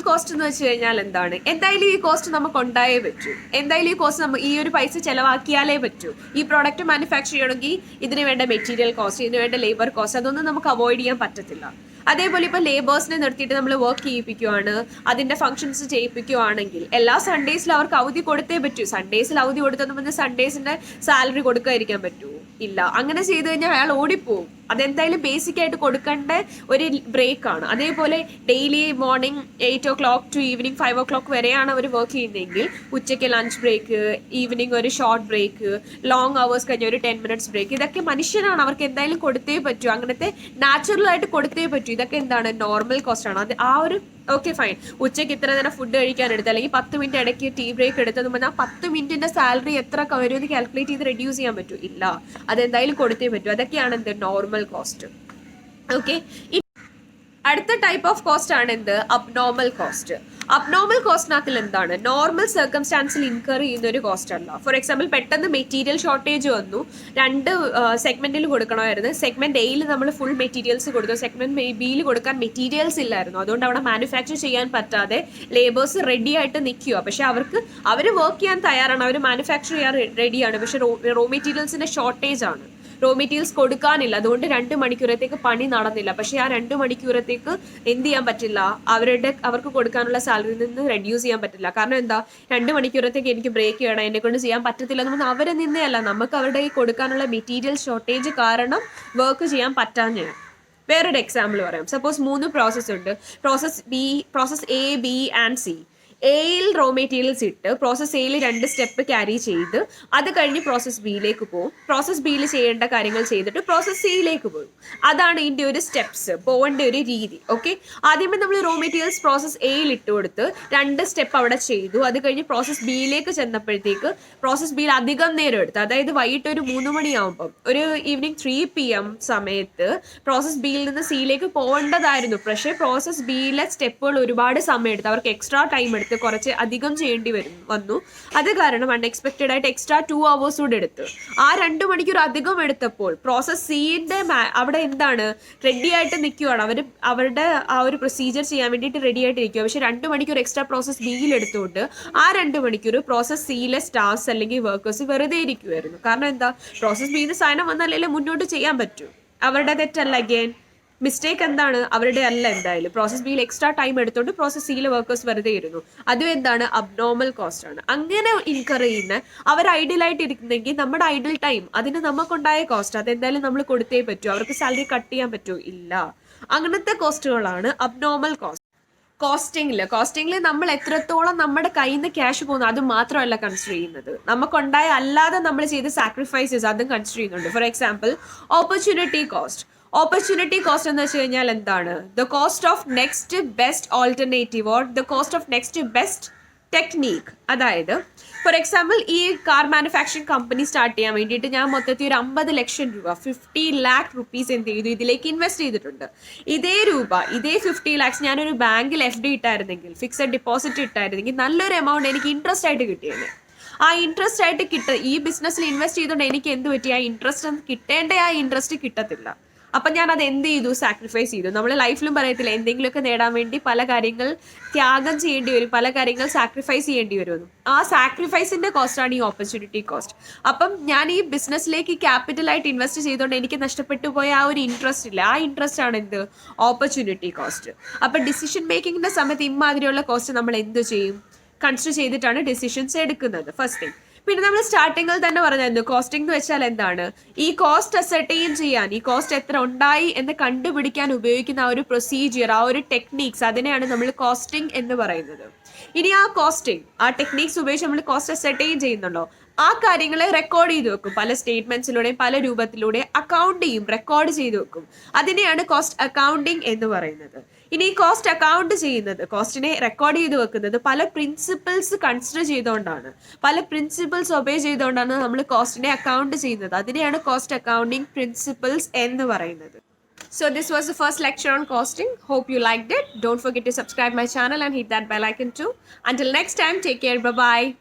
കോസ്റ്റ് എന്ന് വെച്ച് കഴിഞ്ഞാൽ എന്താണ്, എന്തായാലും ഈ കോസ്റ്റ് നമുക്ക് ഉണ്ടായേ പറ്റൂ, എന്തായാലും ഈ കോസ്റ്റ് നമുക്ക് ഈ ഒരു പൈസ ചിലവാക്കിയാലേ പറ്റൂ. ഈ പ്രോഡക്റ്റ് മാനുഫാക്ചർ ചെയ്യണമെങ്കിൽ ഇതിന് വേണ്ട മെറ്റീരിയൽ കോസ്റ്റ്, ഇതിന് വേണ്ട ലേബർ കോസ്റ്റ്, അതൊന്നും നമുക്ക് അവോയ്ഡ് ചെയ്യാൻ പറ്റത്തില്ല. അതേപോലെ ഇപ്പോൾ ലേബേഴ്സിനെ നിർത്തിയിട്ട് നമ്മൾ വർക്ക് ചെയ്യിപ്പിക്കുവാണ്, അതിൻ്റെ ഫംഗ്ഷൻസ് ചെയ്യിപ്പിക്കുവാണെങ്കിൽ എല്ലാ സൺഡേസിലും അവർക്ക് അവധി കൊടുത്തേ പറ്റൂ. സൺഡേസിൽ അവധി കൊടുത്തെന്ന് പറഞ്ഞാൽ സൺഡേസിൻ്റെ സാലറി കൊടുക്കാതിരിക്കാൻ പറ്റുമോ? ഇല്ല. അങ്ങനെ ചെയ്ത് കഴിഞ്ഞാൽ അയാൾ ഓടിപ്പോവും. അതെന്തായാലും ബേസിക് ആയിട്ട് കൊടുക്കേണ്ട ഒരു ബ്രേക്ക് ആണ്. അതേപോലെ daily morning 8 o'clock to evening 5 o'clock വരെയാണ് അവർ വർക്ക് ചെയ്യുന്നതെങ്കിൽ ഉച്ചയ്ക്ക് ലഞ്ച് ബ്രേക്ക്, ഈവനിങ് ഒരു ഷോർട്ട് ബ്രേക്ക്, ലോങ് അവേഴ്സ് കഴിഞ്ഞ ഒരു 10 minutes ബ്രേക്ക്, ഇതൊക്കെ മനുഷ്യനാണ്, അവർക്ക് എന്തായാലും കൊടുത്തേ പറ്റൂ. അങ്ങനത്തെ നാച്ചുറൽ ആയിട്ട് കൊടുത്തേ പറ്റൂ. ഇതൊക്കെ എന്താണ്, നോർമൽ കോസ്റ്റ് ആണ്. അത് ആ ഒരു ഓക്കെ ഫൈൻ, ഉച്ചയ്ക്ക് ഇത്ര നേരം ഫുഡ് കഴിക്കാൻ എടുത്ത് അല്ലെങ്കിൽ 10 മിനിറ്റ് ഇടയ്ക്ക് ടീ ബ്രേക്ക് എടുത്തത് പറഞ്ഞാൽ 10 മിനിറ്റിന്റെ സാലറി എത്ര വരുമെന്ന് കാൽക്കുലേറ്റ് ചെയ്ത് റെഡ്യൂസ് ചെയ്യാൻ പറ്റൂ? ഇല്ല, അതെന്തായാലും കൊടുത്തേ പറ്റൂ. അതൊക്കെയാണ് എന്ത്, നോർമൽ കോസ്റ്റ്. ഓക്കെ, അടുത്ത ടൈപ്പ് ഓഫ് കോസ്റ്റ് ആണ് എന്ത്, അബ്നോർമൽ കോസ്റ്റ്. അബ്നോർമൽ കോസ്റ്റിനകത്തിൽ എന്താണ്, നോർമൽ സർക്കംസ്റ്റാൻസിൽ ഇൻകർ ചെയ്യുന്ന ഒരു കോസ്റ്റ് അല്ല. ഫോർ എക്സാമ്പിൾ പെട്ടെന്ന് മെറ്റീരിയൽ ഷോർട്ടേജ് വന്നു, 2 സെഗ്മെന്റിൽ കൊടുക്കണമായിരുന്നു. സെഗ്മെന്റ് എയിൽ നമ്മൾ ഫുൾ മെറ്റീരിയൽസ് കൊടുത്തു, സെഗ്മെന്റ് ബിയിൽ കൊടുക്കാൻ മെറ്റീരിയൽസ് ഇല്ലായിരുന്നു. അതുകൊണ്ട് അവിടെ മാനുഫാക്ചർ ചെയ്യാൻ പറ്റാതെ ലേബേഴ്സ് റെഡി ആയിട്ട് നിൽക്കുക. പക്ഷെ അവർ വർക്ക് ചെയ്യാൻ തയ്യാറാണ്, അവർ മാനുഫാക്ചർ ചെയ്യാൻ റെഡിയാണ്. പക്ഷെ റോ മെറ്റീരിയൽസിന്റെ ഷോർട്ടേജ് ആണ്, റോ മെറ്റീരിയൽസ് കൊടുക്കാനില്ല. അതുകൊണ്ട് 2 മണിക്കൂറത്തേക്ക് പണി നടന്നില്ല. പക്ഷേ ആ 2 മണിക്കൂറത്തേക്ക് എന്ത് ചെയ്യാൻ പറ്റില്ല, അവർക്ക് കൊടുക്കാനുള്ള സാലറിയിൽ നിന്ന് റെഡ്യൂസ് ചെയ്യാൻ പറ്റില്ല. കാരണം എന്താ, 2 മണിക്കൂറത്തേക്ക് എനിക്ക് ബ്രേക്ക് ചെയ്യണം, എന്നെ കൊണ്ട് ചെയ്യാൻ പറ്റത്തില്ല എന്ന് പറഞ്ഞാൽ അവരെ നിന്നേയല്ല, നമുക്ക് അവരുടെ കൊടുക്കാനുള്ള മെറ്റീരിയൽ ഷോർട്ടേജ് കാരണം വർക്ക് ചെയ്യാൻ പറ്റാഞ്ഞ. വേറൊരു എക്സാമ്പിൾ പറയാം. സപ്പോസ് 3 പ്രോസസ്സ് ഉണ്ട്, process A, B and C. എയിൽ റോ മെറ്റീരിയൽസ് ഇട്ട് പ്രോസസ് എയിൽ 2 സ്റ്റെപ്പ് ക്യാരി ചെയ്ത് അത് കഴിഞ്ഞ് പ്രോസസ് ബിയിലേക്ക് പോകും. പ്രോസസ് ബിയിൽ ചെയ്യേണ്ട കാര്യങ്ങൾ ചെയ്തിട്ട് പ്രോസസ് സിയിലേക്ക് പോകും. അതാണ് ഇതിൻ്റെ ഒരു സ്റ്റെപ്സ്, പോകേണ്ട ഒരു രീതി. ഓക്കെ, ആദ്യമേ നമ്മൾ റോ മെറ്റീരിയൽസ് പ്രോസസ് എയിൽ ഇട്ട് കൊടുത്ത് 2 സ്റ്റെപ്പ് അവിടെ ചെയ്തു. അത് കഴിഞ്ഞ് പ്രോസസ് ബിയിലേക്ക് ചെന്നപ്പോഴത്തേക്ക് പ്രോസസ് ബിയിൽ അധികം നേരം എടുത്തു. അതായത് വൈകിട്ട് ഒരു 3 മണിയാകുമ്പം, ഒരു ഈവനിങ് 3 PM സമയത്ത് പ്രോസസ് ബിയിൽ നിന്ന് സിയിലേക്ക് പോകേണ്ടതായിരുന്നു. പക്ഷേ പ്രോസസ് ബിയിലെ സ്റ്റെപ്പുകൾ ഒരുപാട് സമയം എടുത്തു, അവർക്ക് എക്സ്ട്രാ ടൈം എടുത്ത് കുറച്ച് അധികം ചെയ്യേണ്ടി വന്നു. അത് കാരണം അൺഎക്സ്പെക്റ്റഡ് ആയിട്ട് എക്സ്ട്രാ 2 hours കൂടെ എടുത്തു. ആ 2 മണിക്കൂർ അധികം എടുത്തപ്പോൾ പ്രോസസ് സിന്റെ അവിടെ എന്താണ്, റെഡി ആയിട്ട് നിൽക്കുകയാണ്. അവരുടെ ആ ഒരു പ്രൊസീജിയർ ചെയ്യാൻ വേണ്ടിയിട്ട് റെഡി ആയിട്ട് നിൽക്കുക. പക്ഷെ 2 മണിക്കൂർ എക്സ്ട്രാ പ്രോസസ് ബിയിൽ എടുത്തുകൊണ്ട് ആ 2 മണിക്കൂർ പ്രോസസ് സിയിലെ സ്റ്റാഫ്സ് അല്ലെങ്കിൽ വർക്കേഴ്സ് വെറുതെ ഇരിക്കുമായിരുന്നു. കാരണം എന്താ, പ്രോസസ് ബിയിൽ സാധനം വന്നാലല്ലേ മുന്നോട്ട് ചെയ്യാൻ പറ്റൂ. അവരുടെ തെറ്റല്ല, അഗെയിൻ മിസ്റ്റേക്ക് എന്താണ്, അവരുടെ അല്ല. എന്തായാലും പ്രോസസ് ബിയിൽ എക്സ്ട്രാ ടൈം എടുത്തോണ്ട് പ്രോസസ് സിയിലെ വർക്കേഴ്സ് വെറുതെ ഇരുന്നു. അതും എന്താണ്, അബ്നോർമൽ കോസ്റ്റ് ആണ്. അങ്ങനെ ഇൻകർ ചെയ്യുന്ന അവർ ഐഡിയലായിട്ട് ഇരിക്കുന്നെങ്കിൽ നമ്മുടെ ഐഡിയൽ ടൈം, അതിന് നമുക്കുണ്ടായ കോസ്റ്റ്, അതെന്തായാലും നമ്മൾ കൊടുത്തേ പറ്റൂ. അവർക്ക് സാലറി കട്ട് ചെയ്യാൻ പറ്റൂ? ഇല്ല. അങ്ങനത്തെ കോസ്റ്റുകളാണ് അബ്നോർമൽ കോസ്റ്റ്. കോസ്റ്റിംഗിൽ നമ്മൾ എത്രത്തോളം നമ്മുടെ കയ്യിൽ നിന്ന് ക്യാഷ് പോകുന്നു അത് മാത്രമല്ല കൺസിഡർ ചെയ്യുന്നത്, നമുക്കുണ്ടായ അല്ലാതെ നമ്മൾ ചെയ്ത സാക്രിഫൈസസ് അതും കൺസിഡർ ചെയ്യുന്നുണ്ട്. ഫോർ എക്സാമ്പിൾ ഓപ്പർച്യൂണിറ്റി കോസ്റ്റ് എന്ന് വെച്ച് കഴിഞ്ഞാൽ എന്താണ്, the cost of next best alternative or the cost of next best technique. അതായത് ഫോർ എക്സാമ്പിൾ ഈ കാർ മാനുഫാക്ചറിങ് കമ്പനി സ്റ്റാർട്ട് ചെയ്യാൻ വേണ്ടിയിട്ട് ഞാൻ മൊത്തത്തിൽ ഒരു 50 ലക്ഷം രൂപ 50 lakh rupees എന്ത് ചെയ്തു, ഇതിലേക്ക് ഇൻവെസ്റ്റ് ചെയ്തിട്ടുണ്ട്. ഇതേ 50 lakhs ഞാനൊരു ബാങ്കിൽ FD ഇട്ടായിരുന്നെങ്കിൽ, ഫിക്സഡ് ഡെപ്പോസിറ്റ് ഇട്ടായിരുന്നെങ്കിൽ നല്ലൊരു എമൗണ്ട് എനിക്ക് ഇൻട്രസ്റ്റ് ആയിട്ട് കിട്ടിയത്. ആ ഇൻട്രസ്റ്റ് ആയിട്ട് ഈ ബിസിനസ്സിൽ ഇൻവെസ്റ്റ് ചെയ്തുകൊണ്ട് എനിക്ക് എന്ത് പറ്റി, ആ ഇൻട്രസ്റ്റ് കിട്ടേണ്ട ആ ഇൻട്രസ്റ്റ് കിട്ടത്തില്ല. അപ്പം ഞാൻ അത് എന്ത് ചെയ്തു? സാക്രിഫൈസ് ചെയ്തു. നമ്മൾ ലൈഫിലും പറയത്തില്ല എന്തെങ്കിലുമൊക്കെ നേടാൻ വേണ്ടി പല കാര്യങ്ങൾ ത്യാഗം ചെയ്യേണ്ടി വരും, പല കാര്യങ്ങൾ സാക്രിഫൈസ് ചെയ്യേണ്ടി വരുമെന്നും. ആ സാക്രിഫൈസിന്റെ കോസ്റ്റാണ് ഈ ഓപ്പർച്യൂണിറ്റി കോസ്റ്റ്. അപ്പം ഞാൻ ഈ ബിസിനസ്സിലേക്ക് ക്യാപിറ്റലായിട്ട് ഇൻവെസ്റ്റ് ചെയ്തുകൊണ്ട് എനിക്ക് നഷ്ടപ്പെട്ടു പോയ ആ ഒരു ഇൻട്രസ്റ്റ് ഇല്ല, ആ ഇൻട്രസ്റ്റ് ആണ് എന്ത്? Opportunity cost. അപ്പം ഡിസിഷൻ മേക്കിങ്ങിന്റെ സമയത്ത് ഇമാതിരിയുള്ള കോസ്റ്റ് നമ്മൾ എന്ത് ചെയ്യും? കൺസിഡർ ചെയ്തിട്ടാണ് ഡിസിഷൻസ് എടുക്കുന്നത്. First thing. പിന്നെ നമ്മൾ സ്റ്റാർട്ടിങ്ങിൽ തന്നെ പറഞ്ഞായിരുന്നു കോസ്റ്റിംഗ് എന്ന് വെച്ചാൽ എന്താണ്? ഈ കോസ്റ്റ് അസർട്ടൈൻ ചെയ്യാൻ, ഈ കോസ്റ്റ് എത്ര ഉണ്ടായി എന്ന് കണ്ടുപിടിക്കാൻ ഉപയോഗിക്കുന്ന ആ ഒരു പ്രൊസീജിയർ, ആ ഒരു ടെക്നീക്സ്, അതിനെയാണ് നമ്മൾ കോസ്റ്റിംഗ് എന്ന് പറയുന്നത്. ഇനി ആ കോസ്റ്റിംഗ്, ആ ടെക്നീക്സ് ഉപയോഗിച്ച് നമ്മൾ കോസ്റ്റ് അസർട്ടൈൻ ചെയ്യുന്നുണ്ടോ? ആ കാര്യങ്ങളെ റെക്കോർഡ് ചെയ്ത് വെക്കും. പല സ്റ്റേറ്റ്മെന്റ്സിലൂടെയും പല രൂപത്തിലൂടെ അക്കൗണ്ട് ചെയ്യും, റെക്കോർഡ് ചെയ്ത് വെക്കും. അതിനെയാണ് കോസ്റ്റ് അക്കൗണ്ടിങ് എന്ന് പറയുന്നത്. ഇനി ഈ കോസ്റ്റ് അക്കൗണ്ട് ചെയ്യുന്നത്, കോസ്റ്റിനെ റെക്കോർഡ് ചെയ്ത് വെക്കുന്നത് പല പ്രിൻസിപ്പിൾസ് കൺസിഡർ ചെയ്തുകൊണ്ടാണ്, പല പ്രിൻസിപ്പിൾസ് ഒബേ ചെയ്തുകൊണ്ടാണ് നമ്മൾ കോസ്റ്റിനെ അക്കൗണ്ട് ചെയ്യുന്നത്. അതിനെയാണ് കോസ്റ്റ് അക്കൗണ്ടിങ് പ്രിൻസിപ്പിൾസ് എന്ന് പറയുന്നത്. So this was the first lecture on costing. Hope you liked it. Don't forget to subscribe my channel and hit that bell icon too. Until next time, take care. Bye-bye.